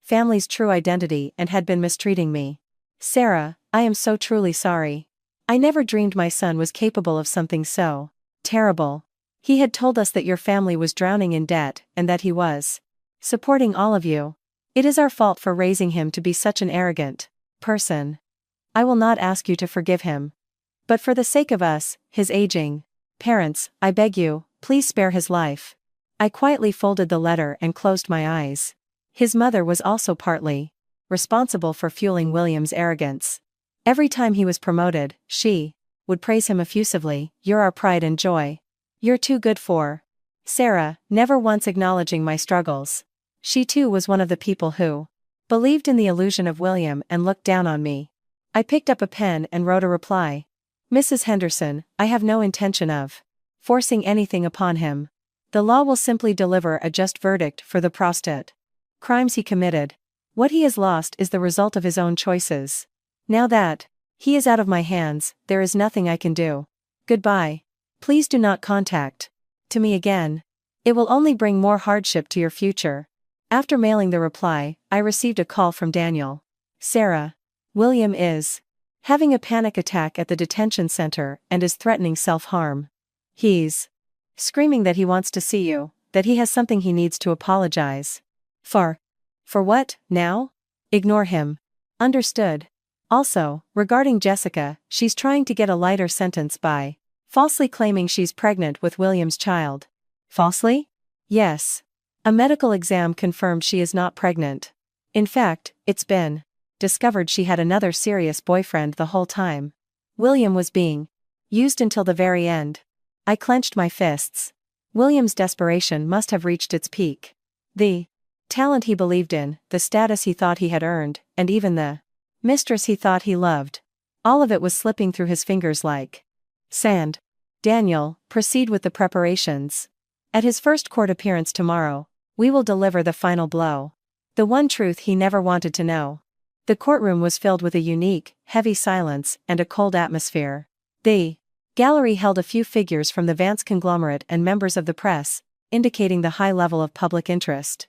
family's true identity and had been mistreating me. Sarah, I am so truly sorry. I never dreamed my son was capable of something so terrible. He had told us that your family was drowning in debt and that he was supporting all of you. It is our fault for raising him to be such an arrogant person. I will not ask you to forgive him. But for the sake of us, his aging parents, I beg you, please spare his life. I quietly folded the letter and closed my eyes. His mother was also partly responsible for fueling William's arrogance. Every time he was promoted, she would praise him effusively. You're our pride and joy. You're too good for Sarah, never once acknowledging my struggles. She too was one of the people who believed in the illusion of William and looked down on me. I picked up a pen and wrote a reply. Mrs. Henderson, I have no intention of forcing anything upon him. The law will simply deliver a just verdict for the prostate crimes he committed. What he has lost is the result of his own choices. Now that he is out of my hands, there is nothing I can do. Goodbye. Please do not contact to me again. It will only bring more hardship to your future. After mailing the reply, I received a call from Daniel. Sarah, William is having a panic attack at the detention center and is threatening self-harm. He's screaming that he wants to see you, that he has something he needs to apologize for. For what, now? Ignore him. Understood. Also, regarding Jessica, she's trying to get a lighter sentence by falsely claiming she's pregnant with William's child. Falsely? Yes. A medical exam confirmed she is not pregnant. In fact, it's been discovered she had another serious boyfriend the whole time. William was being used until the very end. I clenched my fists. William's desperation must have reached its peak. The talent he believed in, the status he thought he had earned, and even the mistress he thought he loved. All of it was slipping through his fingers like sand. Daniel, proceed with the preparations. At his first court appearance tomorrow, we will deliver the final blow. The one truth he never wanted to know. The courtroom was filled with a unique, heavy silence and a cold atmosphere. The gallery held a few figures from the Vance conglomerate and members of the press, indicating the high level of public interest.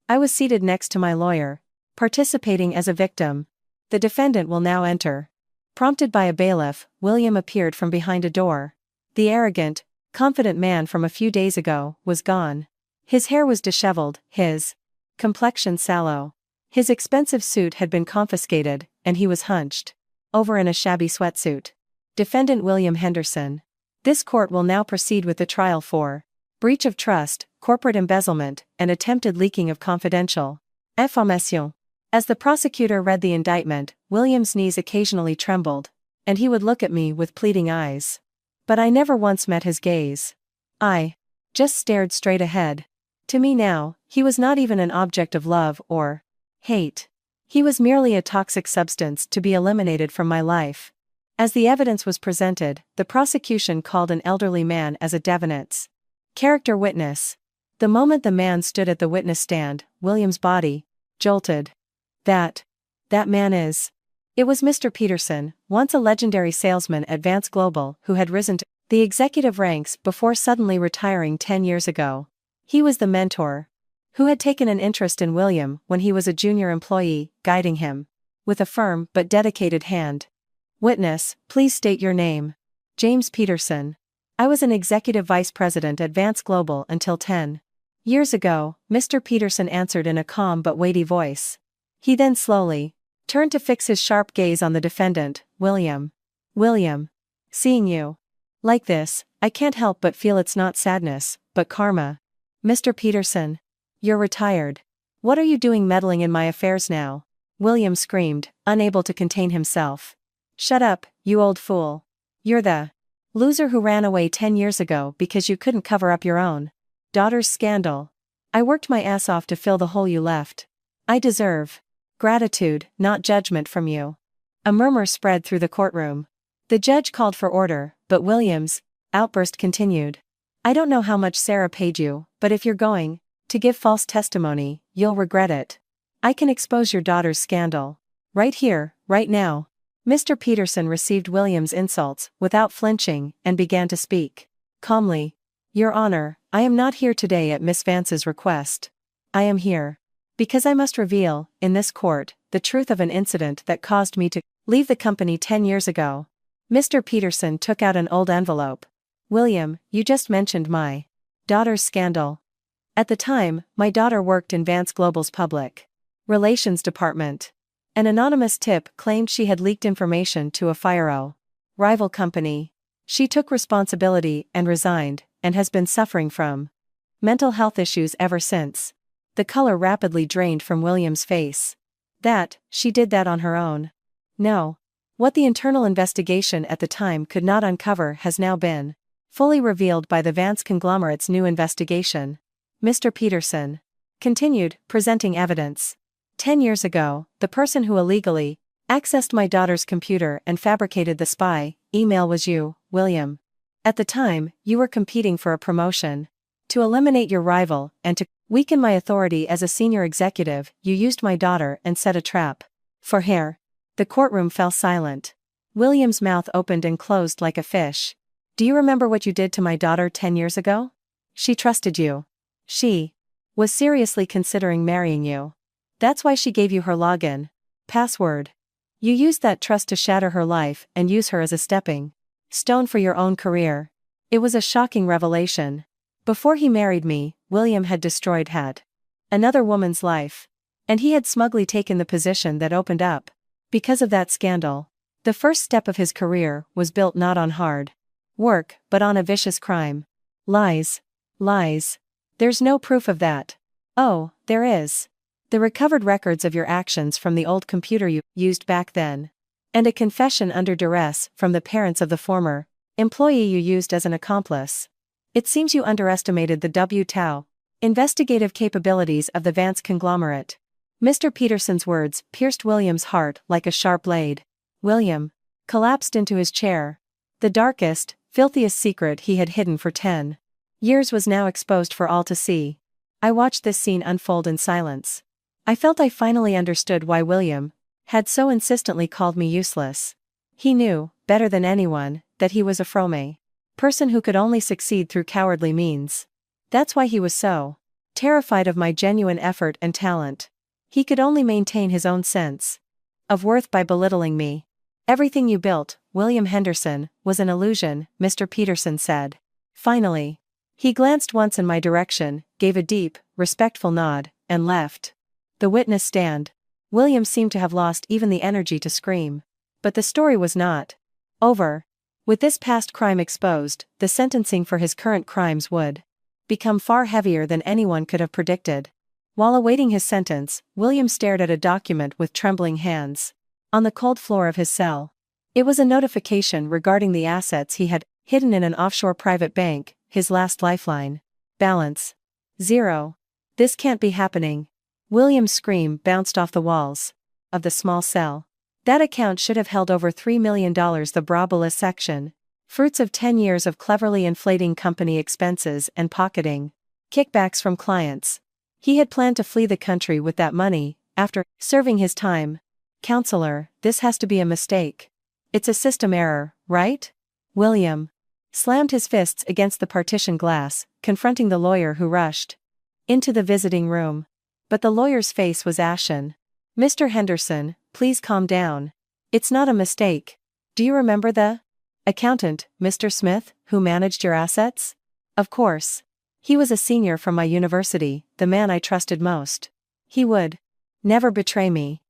I was seated next to my lawyer, participating as a victim. The defendant will now enter. Prompted by a bailiff, William appeared from behind a door. The arrogant, confident man from a few days ago was gone. His hair was disheveled, his complexion sallow. His expensive suit had been confiscated, and he was hunched over in a shabby sweatsuit. Defendant William Henderson. This court will now proceed with the trial for breach of trust, corporate embezzlement, and attempted leaking of confidential information. As the prosecutor read the indictment, William's knees occasionally trembled, and he would look at me with pleading eyes. But I never once met his gaze. I just stared straight ahead. To me now, he was not even an object of love or hate. He was merely a toxic substance to be eliminated from my life. As the evidence was presented, the prosecution called an elderly man as a Devonet's character witness. The moment the man stood at the witness stand, William's body jolted. That man is. It was Mr. Peterson, once a legendary salesman at Vance Global, who had risen to the executive ranks before suddenly retiring 10 years ago. He was the mentor who had taken an interest in William when he was a junior employee, guiding him with a firm but dedicated hand. Witness, please state your name. James Peterson. I was an executive vice president at Vance Global until 10 years ago, Mr. Peterson answered in a calm but weighty voice. He then slowly turned to fix his sharp gaze on the defendant. William. Seeing you like this, I can't help but feel it's not sadness, but karma. Mr. Peterson. You're retired. What are you doing meddling in my affairs now? William screamed, unable to contain himself. Shut up, you old fool. You're the loser who ran away 10 years ago because you couldn't cover up your own daughter's scandal. I worked my ass off to fill the hole you left. I deserve gratitude, not judgment from you. A murmur spread through the courtroom. The judge called for order, but William's outburst continued. I don't know how much Sarah paid you, but if you're going to give false testimony, you'll regret it. I can expose your daughter's scandal. Right here, right now. Mr. Peterson received William's insults without flinching and began to speak calmly. Your Honor, I am not here today at Miss Vance's request. I am here because I must reveal, in this court, the truth of an incident that caused me to leave the company 10 years ago. Mr. Peterson took out an old envelope. William, you just mentioned my daughter's scandal. At the time, my daughter worked in Vance Global's public relations department. An anonymous tip claimed she had leaked information to a FIRO rival company. She took responsibility and resigned, and has been suffering from mental health issues ever since. The color rapidly drained from William's face. She did that on her own. No. What the internal investigation at the time could not uncover has now been fully revealed by the Vance conglomerate's new investigation. Mr. Peterson continued, presenting evidence. 10 years ago, the person who illegally accessed my daughter's computer and fabricated the spy email was you, William. At the time, you were competing for a promotion. To eliminate your rival and to weaken my authority as a senior executive, you used my daughter and set a trap for her. The courtroom fell silent. William's mouth opened and closed like a fish. Do you remember what you did to my daughter 10 years ago? She trusted you. She was seriously considering marrying you. That's why she gave you her login password. You used that trust to shatter her life and use her as a stepping stone for your own career. It was a shocking revelation. Before he married me, William had destroyed another woman's life. And he had smugly taken the position that opened up. Because of that scandal, the first step of his career was built not on hard work, but on a vicious crime. Lies. Lies. There's no proof of that. Oh, there is. The recovered records of your actions from the old computer you used back then. And a confession under duress from the parents of the former employee you used as an accomplice. It seems you underestimated the W-Tau investigative capabilities of the Vance conglomerate. Mr. Peterson's words pierced William's heart like a sharp blade. William collapsed into his chair. The darkest, filthiest secret he had hidden for 10 years was now exposed for all to see. I watched this scene unfold in silence. I felt I finally understood why William had so insistently called me useless. He knew, better than anyone, that he was a frome person who could only succeed through cowardly means. That's why he was so terrified of my genuine effort and talent. He could only maintain his own sense of worth by belittling me. Everything you built, William Henderson, was an illusion, Mr. Peterson said. Finally. He glanced once in my direction, gave a deep, respectful nod, and left the witness stand. William seemed to have lost even the energy to scream. But the story was not over. With this past crime exposed, the sentencing for his current crimes would become far heavier than anyone could have predicted. While awaiting his sentence, William stared at a document with trembling hands. On the cold floor of his cell. It was a notification regarding the assets he had hidden in an offshore private bank, his last lifeline. Balance. 0. This can't be happening. William's scream bounced off the walls of the small cell. That account should have held over $3 million. The Brabula section. Fruits of 10 years of cleverly inflating company expenses and pocketing kickbacks from clients. He had planned to flee the country with that money, after serving his time. Counselor, this has to be a mistake. It's a system error, right? William slammed his fists against the partition glass, confronting the lawyer who rushed into the visiting room. But the lawyer's face was ashen. Mr. Henderson, please calm down. It's not a mistake. Do you remember the accountant, Mr. Smith, who managed your assets? Of course. He was a senior from my university, the man I trusted most. He would never betray me.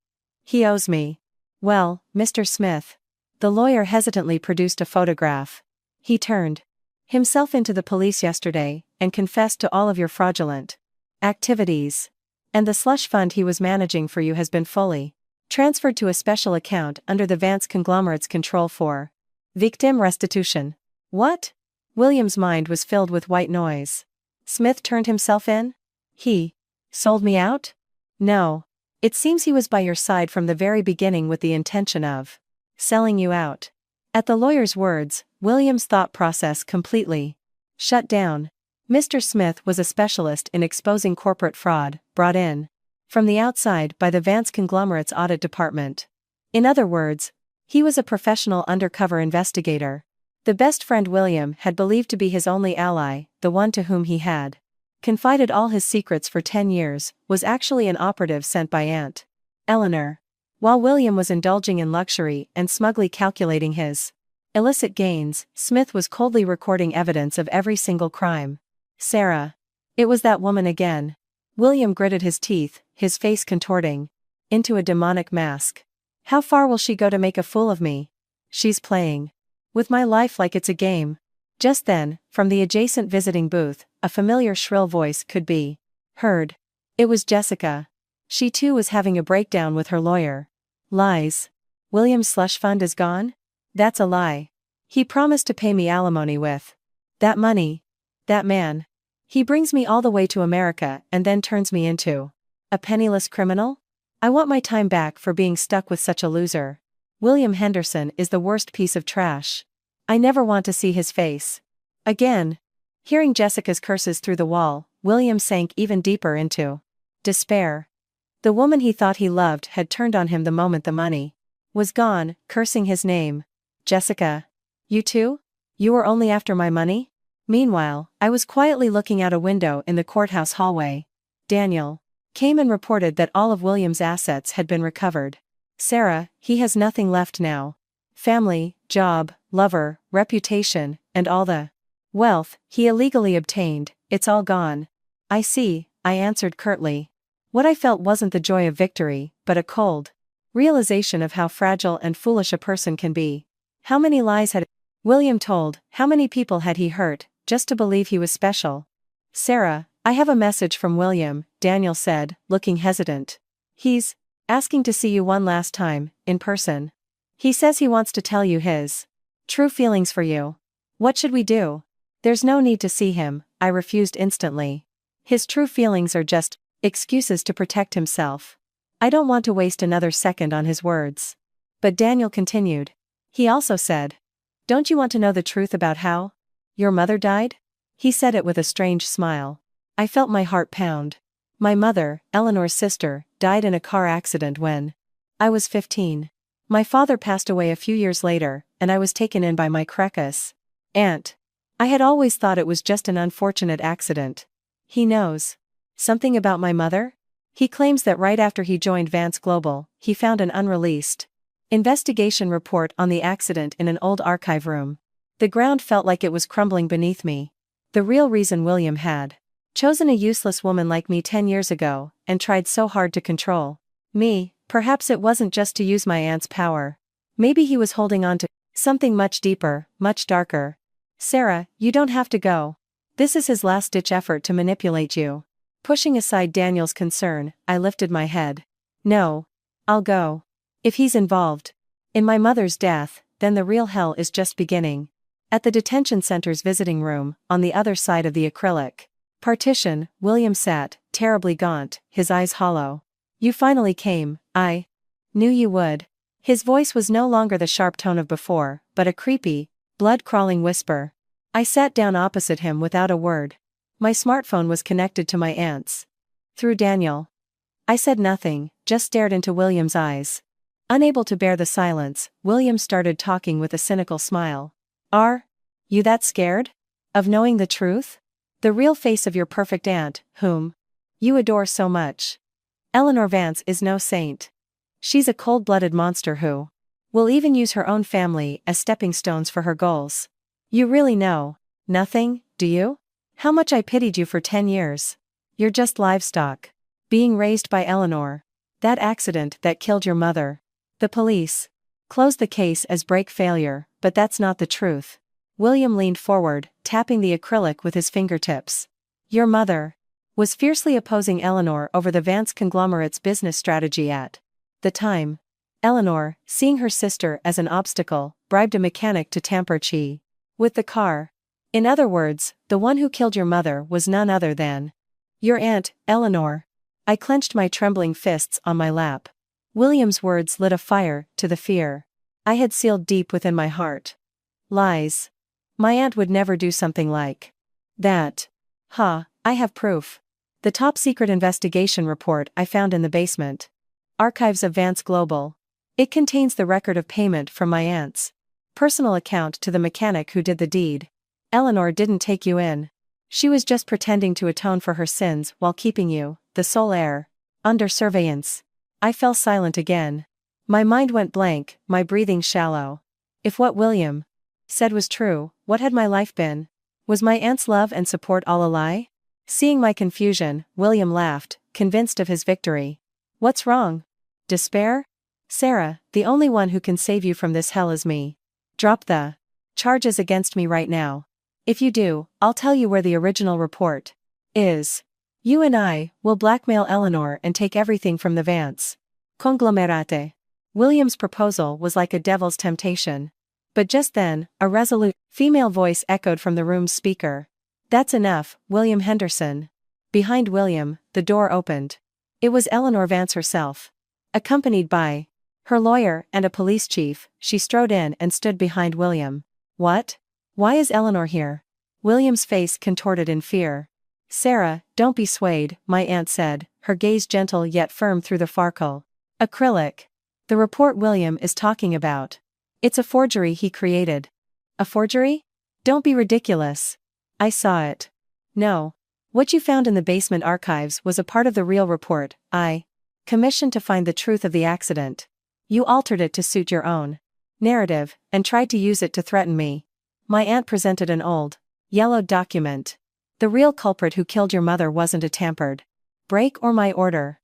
He owes me. Well, Mr. Smith. The lawyer hesitantly produced a photograph. He turned himself into the police yesterday, and confessed to all of your fraudulent activities. And the slush fund he was managing for you has been fully transferred to a special account under the Vance conglomerate's control for victim restitution. What? William's mind was filled with white noise. Smith turned himself in? He sold me out? No. It seems he was by your side from the very beginning with the intention of selling you out. At the lawyer's words, William's thought process completely shut down. Mr. Smith was a specialist in exposing corporate fraud, brought in from the outside by the Vance conglomerate's audit department. In other words, he was a professional undercover investigator. The best friend William had believed to be his only ally, the one to whom he had confided all his secrets for 10 years, was actually an operative sent by Aunt Eleanor. While William was indulging in luxury and smugly calculating his Illicit gains. Smith was coldly recording evidence of every single crime. Sarah. It was that woman again. William gritted his teeth, his face contorting into a demonic mask. How far will she go to make a fool of me? She's playing with my life like it's a game. Just then, from the adjacent visiting booth, a familiar shrill voice could be heard. It was Jessica. She too was having a breakdown with her lawyer. Lies. William's slush fund is gone? That's a lie. He promised to pay me alimony with that money. That man. He brings me all the way to America and then turns me into a penniless criminal? I want my time back for being stuck with such a loser. William Henderson is the worst piece of trash. I never want to see his face again. Hearing Jessica's curses through the wall, William sank even deeper into despair. The woman he thought he loved had turned on him the moment the money was gone, cursing his name. Jessica. You too? You were only after my money? Meanwhile, I was quietly looking out a window in the courthouse hallway. Daniel came and reported that all of William's assets had been recovered. Sarah, he has nothing left now. Family, job, lover, reputation, and all the wealth he illegally obtained, it's all gone. I see, I answered curtly. What I felt wasn't the joy of victory, but a cold realization of how fragile and foolish a person can be. How many lies had William told, how many people had he hurt, just to believe he was special? Sarah, I have a message from William, Daniel said, looking hesitant. He's asking to see you one last time, in person. He says he wants to tell you his true feelings for you. What should we do? There's no need to see him, I refused instantly. His true feelings are just excuses to protect himself. I don't want to waste another second on his words. But Daniel continued. He also said, don't you want to know the truth about how your mother died? He said it with a strange smile. I felt my heart pound. My mother, Eleanor's sister, died in a car accident when I was 15. My father passed away a few years later, and I was taken in by my Krekus aunt. I had always thought it was just an unfortunate accident. He knows something about my mother? He claims that right after he joined Vance Global, he found an unreleased investigation report on the accident in an old archive room. The ground felt like it was crumbling beneath me. The real reason William had chosen a useless woman like me 10 years ago, and tried so hard to control me, perhaps it wasn't just to use my aunt's power. Maybe he was holding on to something much deeper, much darker. Sarah, you don't have to go. This is his last-ditch effort to manipulate you. Pushing aside Daniel's concern, I lifted my head. No. I'll go. If he's involved in my mother's death, then the real hell is just beginning. At the detention center's visiting room, on the other side of the acrylic partition, William sat, terribly gaunt, his eyes hollow. You finally came, I knew you would. His voice was no longer the sharp tone of before, but a creepy, blood-crawling whisper. I sat down opposite him without a word. My smartphone was connected to my aunt's. Through Daniel. I said nothing, just stared into William's eyes. Unable to bear the silence, William started talking with a cynical smile. Are you that scared of knowing the truth? The real face of your perfect aunt, whom you adore so much. Eleanor Vance is no saint. She's a cold-blooded monster who will even use her own family as stepping stones for her goals. You really know nothing, do you? How much I pitied you for 10 years. You're just livestock, being raised by Eleanor. That accident that killed your mother. The police closed the case as break failure, but that's not the truth. William leaned forward, tapping the acrylic with his fingertips. Your mother was fiercely opposing Eleanor over the Vance conglomerate's business strategy at the time. Eleanor, seeing her sister as an obstacle, bribed a mechanic to tamper with the car. In other words, the one who killed your mother was none other than your aunt, Eleanor. I clenched my trembling fists on my lap. William's words lit a fire to the fear I had sealed deep within my heart. Lies. My aunt would never do something like that. I have proof. The top-secret investigation report I found in the basement archives of Vance Global. It contains the record of payment from my aunt's personal account to the mechanic who did the deed. Eleanor didn't take you in. She was just pretending to atone for her sins while keeping you, the sole heir, under surveillance. I fell silent again. My mind went blank, my breathing shallow. If what William said was true, what had my life been? Was my aunt's love and support all a lie? Seeing my confusion, William laughed, convinced of his victory. What's wrong? Despair? Sarah, the only one who can save you from this hell is me. Drop the charges against me right now. If you do, I'll tell you where the original report is. You and I will blackmail Eleanor and take everything from the Vance conglomerate. William's proposal was like a devil's temptation. But just then, a resolute, female voice echoed from the room's speaker. That's enough, William Henderson. Behind William, the door opened. It was Eleanor Vance herself. Accompanied by her lawyer and a police chief, she strode in and stood behind William. What? Why is Eleanor here? William's face contorted in fear. Sarah, don't be swayed, my aunt said, her gaze gentle yet firm through the Farkle acrylic. The report William is talking about. It's a forgery he created. A forgery? Don't be ridiculous. I saw it. No. What you found in the basement archives was a part of the real report I commissioned to find the truth of the accident. You altered it to suit your own narrative, and tried to use it to threaten me. My aunt presented an old, yellowed document. The real culprit who killed your mother wasn't a tampered break or my order.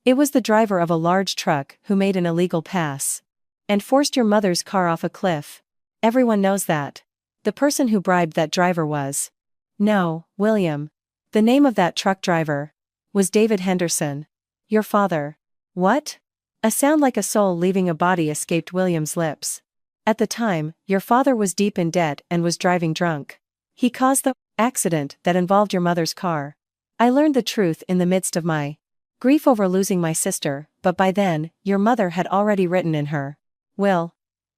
It was the driver of a large truck who made an illegal pass and forced your mother's car off a cliff. Everyone knows that. The person who bribed that driver was. No, William. The name of that truck driver was David Henderson. Your father. What? A sound like a soul leaving a body escaped William's lips. At the time, your father was deep in debt and was driving drunk. He caused the accident that involved your mother's car. I learned the truth in the midst of my grief over losing my sister, but by then, your mother had already written in her will.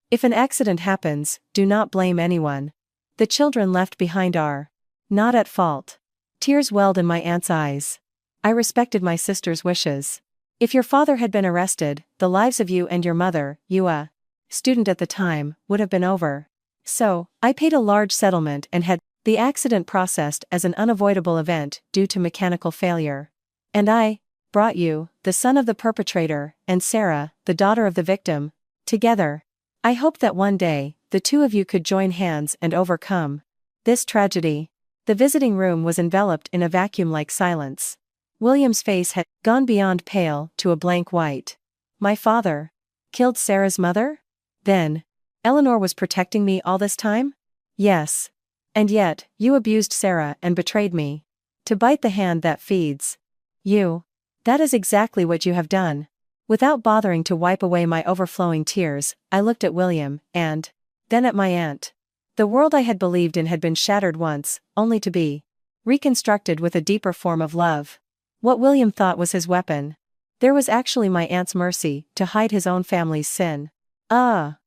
If an accident happens, do not blame anyone. The children left behind are not at fault. Tears welled in my aunt's eyes. I respected my sister's wishes. If your father had been arrested, the lives of you and your mother, you a student at the time, would have been over. So, I paid a large settlement and had the accident processed as an unavoidable event due to mechanical failure. And I brought you, the son of the perpetrator, and Sarah, the daughter of the victim, together. I hoped that one day, the two of you could join hands and overcome this tragedy. The visiting room was enveloped in a vacuum-like silence. William's face had gone beyond pale to a blank white. My father killed Sarah's mother? Then, Eleanor was protecting me all this time? Yes. And yet, you abused Sarah and betrayed me. To bite the hand that feeds you. That is exactly what you have done. Without bothering to wipe away my overflowing tears, I looked at William, and then at my aunt. The world I had believed in had been shattered once, only to be reconstructed with a deeper form of love. What William thought was his weapon. There was actually my aunt's mercy, to hide his own family's sin. Ah!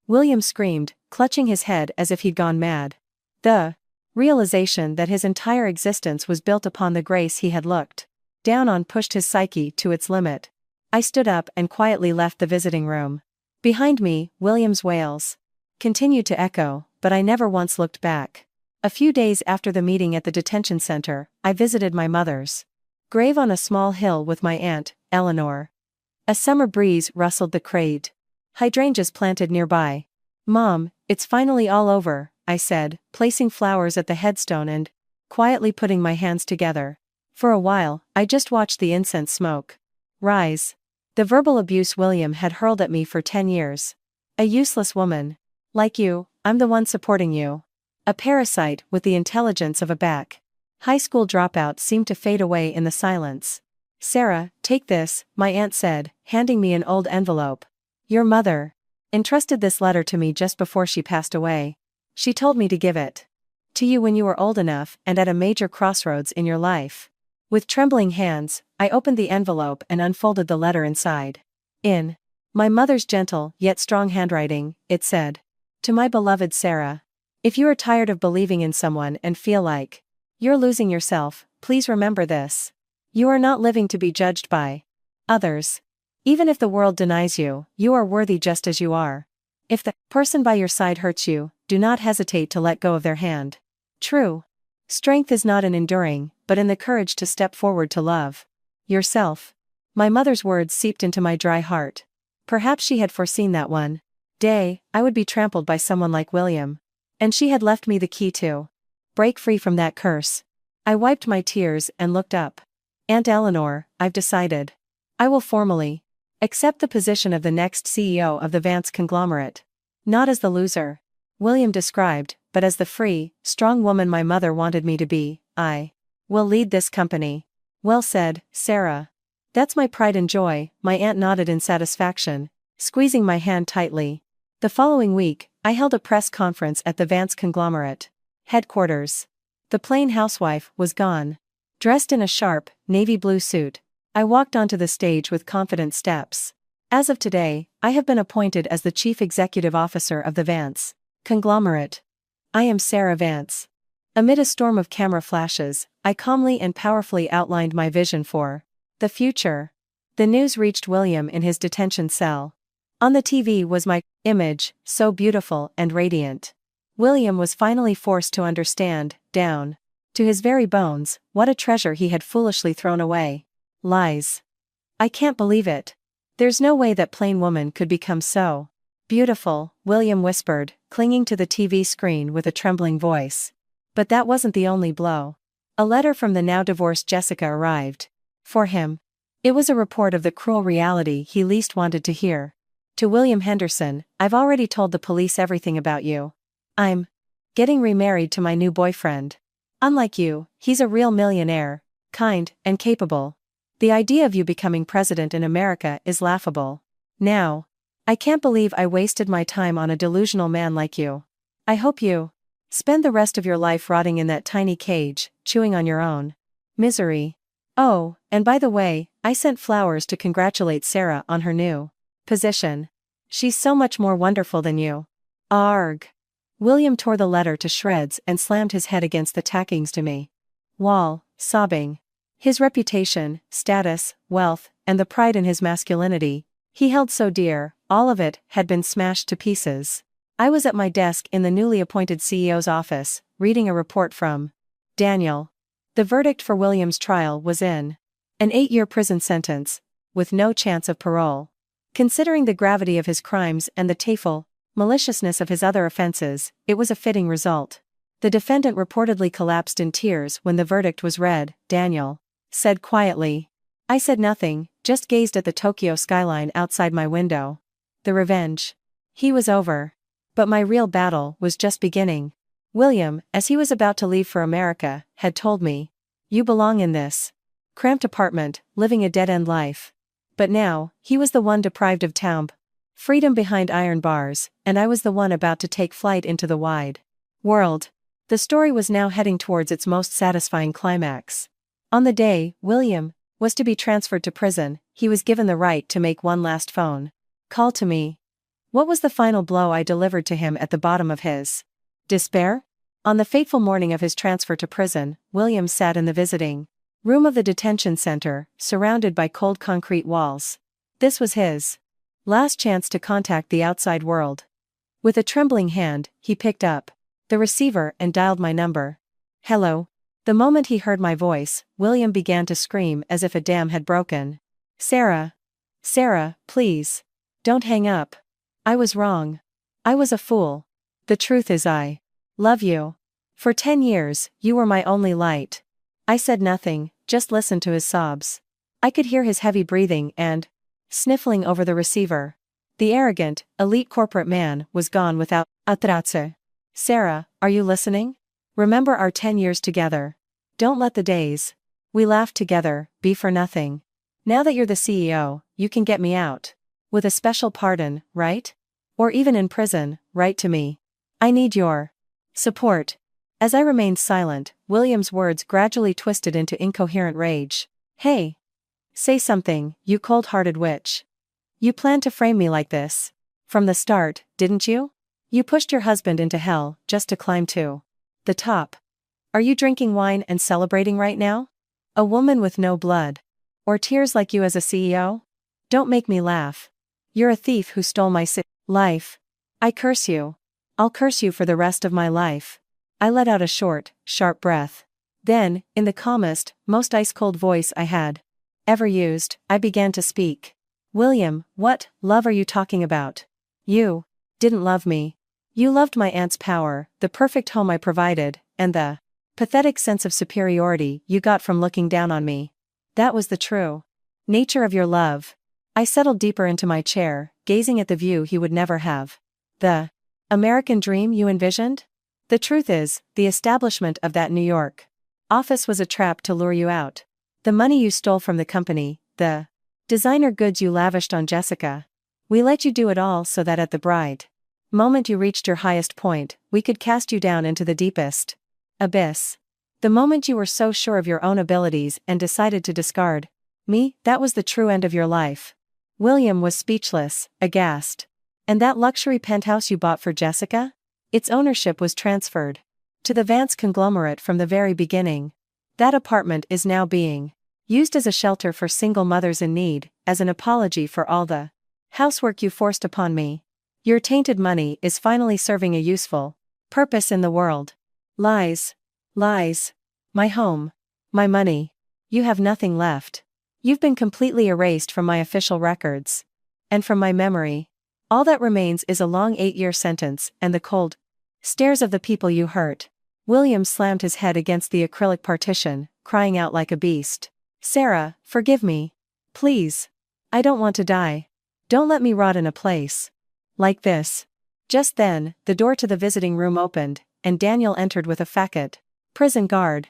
William screamed, clutching his head as if he'd gone mad. The realization that his entire existence was built upon the grace he had looked down on pushed his psyche to its limit. I stood up and quietly left the visiting room. Behind me, William's wails continued to echo, but I never once looked back. A few days after the meeting at the detention center, I visited my mother's grave on a small hill with my aunt, Eleanor. A summer breeze rustled the crate hydrangeas planted nearby. Mom, it's finally all over, I said, placing flowers at the headstone and quietly putting my hands together. For a while, I just watched the incense smoke rise. The verbal abuse William had hurled at me for 10 years. A useless woman. Like you, I'm the one supporting you. A parasite with the intelligence of a back high school dropout seemed to fade away in the silence. Sarah, take this, my aunt said, handing me an old envelope. Your mother entrusted this letter to me just before she passed away. She told me to give it to you when you were old enough and at a major crossroads in your life. With trembling hands, I opened the envelope and unfolded the letter inside. In my mother's gentle yet strong handwriting, it said, to my beloved Sarah, if you are tired of believing in someone and feel like you're losing yourself, please remember this. You are not living to be judged by others. Even if the world denies you, you are worthy just as you are. If the person by your side hurts you, do not hesitate to let go of their hand. True strength is not in enduring, but in the courage to step forward to love yourself. My mother's words seeped into my dry heart. Perhaps she had foreseen that one day, I would be trampled by someone like William. And she had left me the key to break free from that curse. I wiped my tears and looked up. Aunt Eleanor, I've decided. I will formally accept the position of the next CEO of the Vance conglomerate. Not as the loser William described, but as the free, strong woman my mother wanted me to be. I will lead this company. Well said, Sarah. That's my pride and joy, my aunt nodded in satisfaction, squeezing my hand tightly. The following week, I held a press conference at the Vance conglomerate headquarters. The plain housewife was gone. Dressed in a sharp, navy blue suit, I walked onto the stage with confident steps. As of today, I have been appointed as the Chief Executive Officer of the Vance conglomerate. I am Sarah Vance. Amid a storm of camera flashes, I calmly and powerfully outlined my vision for the future. The news reached William in his detention cell. On the TV was my image, so beautiful and radiant. William was finally forced to understand, down to his very bones, what a treasure he had foolishly thrown away. Lies. I can't believe it. There's no way that plain woman could become so beautiful, William whispered, clinging to the TV screen with a trembling voice. But that wasn't the only blow. A letter from the now divorced Jessica arrived. For him. It was a report of the cruel reality he least wanted to hear. To William Henderson, I've already told the police everything about you. I'm getting remarried to my new boyfriend. Unlike you, he's a real millionaire, kind, and capable. The idea of you becoming president in America is laughable. Now, I can't believe I wasted my time on a delusional man like you. I hope you spend the rest of your life rotting in that tiny cage, chewing on your own misery. Oh, and by the way, I sent flowers to congratulate Sarah on her new position. She's so much more wonderful than you. Arg. William tore the letter to shreds and slammed his head against the tackings to me wall, sobbing. His reputation, status, wealth, and the pride in his masculinity he held so dear, all of it had been smashed to pieces. I was at my desk in the newly appointed CEO's office, reading a report from Daniel. The verdict for William's trial was in an 8-year prison sentence, with no chance of parole. Considering the gravity of his crimes and the tateful maliciousness of his other offenses, it was a fitting result. The defendant reportedly collapsed in tears when the verdict was read. Daniel said quietly. I said nothing, just gazed at the Tokyo skyline outside my window. The revenge. He was over. But my real battle was just beginning. William, as he was about to leave for America, had told me, you belong in this cramped apartment, living a dead-end life. But now, he was the one deprived of town freedom behind iron bars, and I was the one about to take flight into the wide world. The story was now heading towards its most satisfying climax. On the day William was to be transferred to prison, he was given the right to make one last phone call to me. What was the final blow I delivered to him at the bottom of his despair? On the fateful morning of his transfer to prison, William sat in the visiting room of the detention center, surrounded by cold concrete walls. This was his last chance to contact the outside world. With a trembling hand, he picked up the receiver and dialed my number. Hello. The moment he heard my voice, William began to scream as if a dam had broken. Sarah. Sarah, please. Don't hang up. I was wrong. I was a fool. The truth is I love you. For 10 years, you were my only light. I said nothing, just listened to his sobs. I could hear his heavy breathing and sniffling over the receiver. The arrogant, elite corporate man was gone without attrace. Sarah, are you listening? Remember our 10 years together. Don't let the days we laughed together be for nothing. Now that you're the CEO, you can get me out. With a special pardon, right? Or even in prison, write to me. I need your support. As I remained silent, William's words gradually twisted into incoherent rage. Hey! Say something, you cold-hearted witch. You planned to frame me like this from the start, didn't you? You pushed your husband into hell just to climb to the top. Are you drinking wine and celebrating right now? A woman with no blood or tears like you as a CEO? Don't make me laugh. You're a thief who stole my life. I curse you. I'll curse you for the rest of my life. I let out a short, sharp breath. Then, in the calmest, most ice-cold voice I had ever used, I began to speak. William, what love are you talking about? You didn't love me. You loved my aunt's power, the perfect home I provided, and the pathetic sense of superiority you got from looking down on me. That was the true nature of your love. I settled deeper into my chair, gazing at the view he would never have. The American dream you envisioned? The truth is, the establishment of that New York office was a trap to lure you out. The money you stole from the company, the designer goods you lavished on Jessica. We let you do it all so that at the bride moment you reached your highest point, we could cast you down into the deepest abyss. The moment you were so sure of your own abilities and decided to discard me, that was the true end of your life. William was speechless, aghast. And that luxury penthouse you bought for Jessica? Its ownership was transferred to the Vance conglomerate from the very beginning. That apartment is now being used as a shelter for single mothers in need, as an apology for all the housework you forced upon me. Your tainted money is finally serving a useful purpose in the world. Lies. Lies. My home. My money. You have nothing left. You've been completely erased from my official records. And from my memory. All that remains is a long 8-year sentence and the cold stares of the people you hurt. William slammed his head against the acrylic partition, crying out like a beast. Sarah, forgive me. Please. I don't want to die. Don't let me rot in a place like this. Just then, the door to the visiting room opened, and Daniel entered with a facet. Prison guard.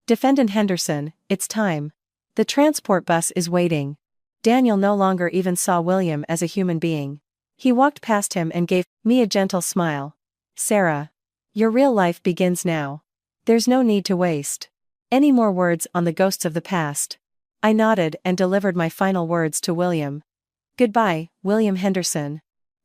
Defendant Henderson, it's time. The transport bus is waiting. Daniel no longer even saw William as a human being. He walked past him and gave me a gentle smile. Sarah. Your real life begins now. There's no need to waste any more words on the ghosts of the past. I nodded and delivered my final words to William. Goodbye, William Henderson.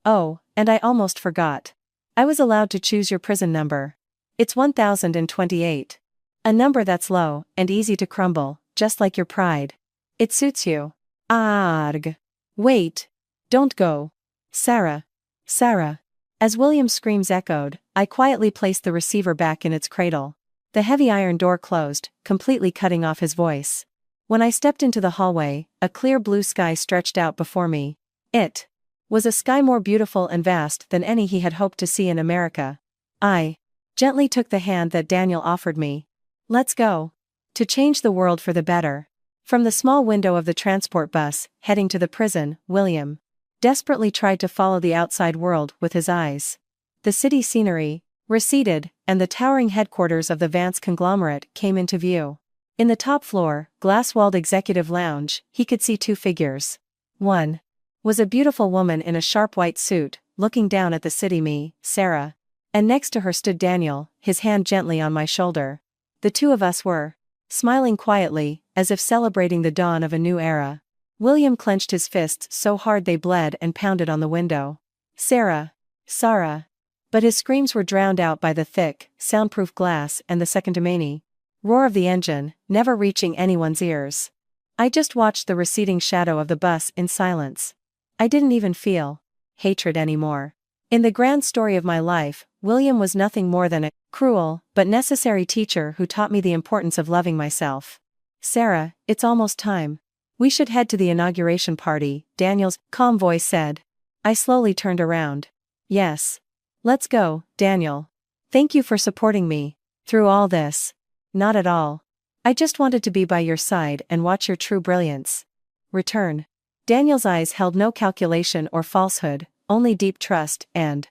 Oh, and I almost forgot. I was allowed to choose your prison number. It's 1028. A number that's low and easy to crumble, just like your pride. It suits you. Arg. Wait. Don't go. Sarah. Sarah. As William's screams echoed, I quietly placed the receiver back in its cradle. The heavy iron door closed, completely cutting off his voice. When I stepped into the hallway, a clear blue sky stretched out before me. It was a sky more beautiful and vast than any he had hoped to see in America. I gently took the hand that Daniel offered me. Let's go. To change the world for the better. From the small window of the transport bus, heading to the prison, William desperately tried to follow the outside world with his eyes. The city scenery receded, and the towering headquarters of the Vance conglomerate came into view. In the top floor, glass-walled executive lounge, he could see 2 figures. One was a beautiful woman in a sharp white suit, looking down at the city me, Sarah. And next to her stood Daniel, his hand gently on my shoulder. The two of us were smiling quietly, as if celebrating the dawn of a new era. William clenched his fists so hard they bled and pounded on the window. Sarah. Sarah. But his screams were drowned out by the thick, soundproof glass and the secondimani roar of the engine, never reaching anyone's ears. I just watched the receding shadow of the bus in silence. I didn't even feel hatred anymore. In the grand story of my life, William was nothing more than a cruel, but necessary teacher who taught me the importance of loving myself. Sarah, it's almost time. We should head to the inauguration party, Daniel's calm voice said. I slowly turned around. Yes. Let's go, Daniel. Thank you for supporting me through all this. Not at all. I just wanted to be by your side and watch your true brilliance return. Daniel's eyes held no calculation or falsehood, only deep trust and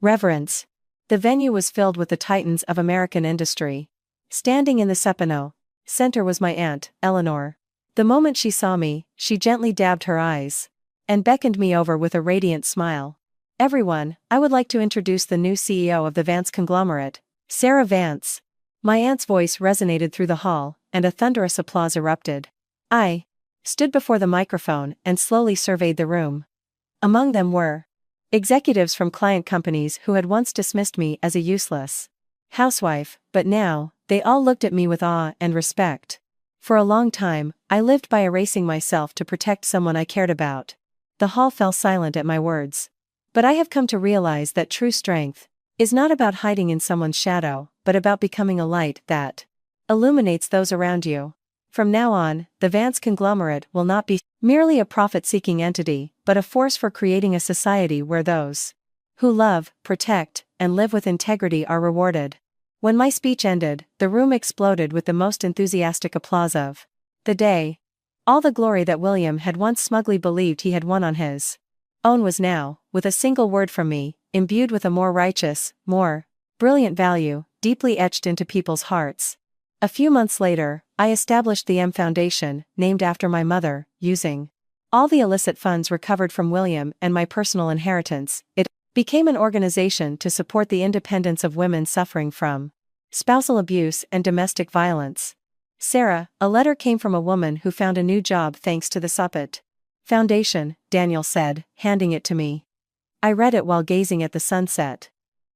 reverence. The venue was filled with the titans of American industry. Standing in the Sepano center was my aunt, Eleanor. The moment she saw me, she gently dabbed her eyes and beckoned me over with a radiant smile. Everyone, I would like to introduce the new CEO of the Vance conglomerate, Sarah Vance. My aunt's voice resonated through the hall, and a thunderous applause erupted. I stood before the microphone and slowly surveyed the room. Among them were executives from client companies who had once dismissed me as a useless housewife, but now, they all looked at me with awe and respect. For a long time, I lived by erasing myself to protect someone I cared about. The hall fell silent at my words. But I have come to realize that true strength is not about hiding in someone's shadow, but about becoming a light that illuminates those around you. From now on, the Vance conglomerate will not be merely a profit-seeking entity, but a force for creating a society where those who love, protect, and live with integrity are rewarded. When my speech ended, the room exploded with the most enthusiastic applause of the day. All the glory that William had once smugly believed he had won on his own was now, with a single word from me, imbued with a more righteous, more brilliant value, deeply etched into people's hearts. A few months later, I established the M Foundation, named after my mother, using all the illicit funds recovered from William and my personal inheritance. It became an organization to support the independence of women suffering from spousal abuse and domestic violence. Sarah, a letter came from a woman who found a new job thanks to the Suppet Foundation, Daniel said, handing it to me. I read it while gazing at the sunset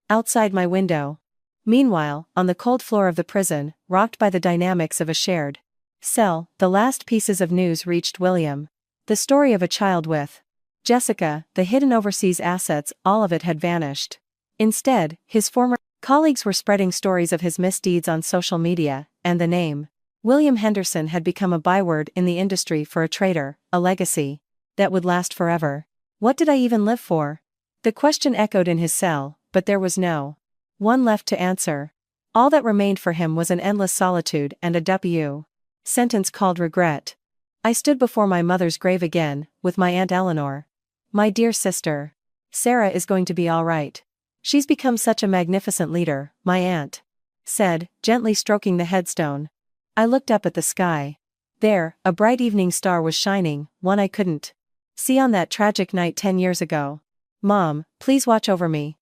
outside my window. Meanwhile, on the cold floor of the prison, rocked by the dynamics of a shared cell, the last pieces of news reached William. The story of a child with Jessica, the hidden overseas assets, all of it had vanished. Instead, his former colleagues were spreading stories of his misdeeds on social media, and the name William Henderson had become a byword in the industry for a traitor, a legacy that would last forever. What did I even live for? The question echoed in his cell, but there was no one left to answer. All that remained for him was an endless solitude and a W sentence called regret. I stood before my mother's grave again, with my Aunt Eleanor. My dear sister. Sarah is going to be all right. She's become such a magnificent leader, my aunt said, gently stroking the headstone. I looked up at the sky. There, a bright evening star was shining, one I couldn't see on that tragic night 10 years ago. Mom, please watch over me.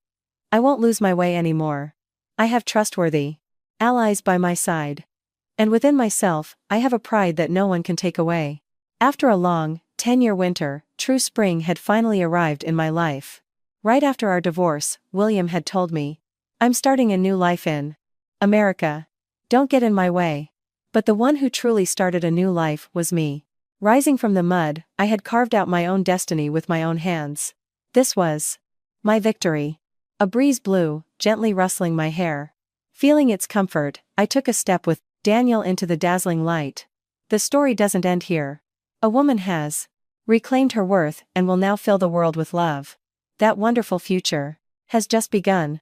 I won't lose my way anymore. I have trustworthy allies by my side. And within myself, I have a pride that no one can take away. After a long, 10-year winter, true spring had finally arrived in my life. Right after our divorce, William had told me, I'm starting a new life in America. Don't get in my way. But the one who truly started a new life was me. Rising from the mud, I had carved out my own destiny with my own hands. This was my victory. A breeze blew, gently rustling my hair. Feeling its comfort, I took a step with Daniel into the dazzling light. The story doesn't end here. A woman has reclaimed her worth and will now fill the world with love. That wonderful future has just begun.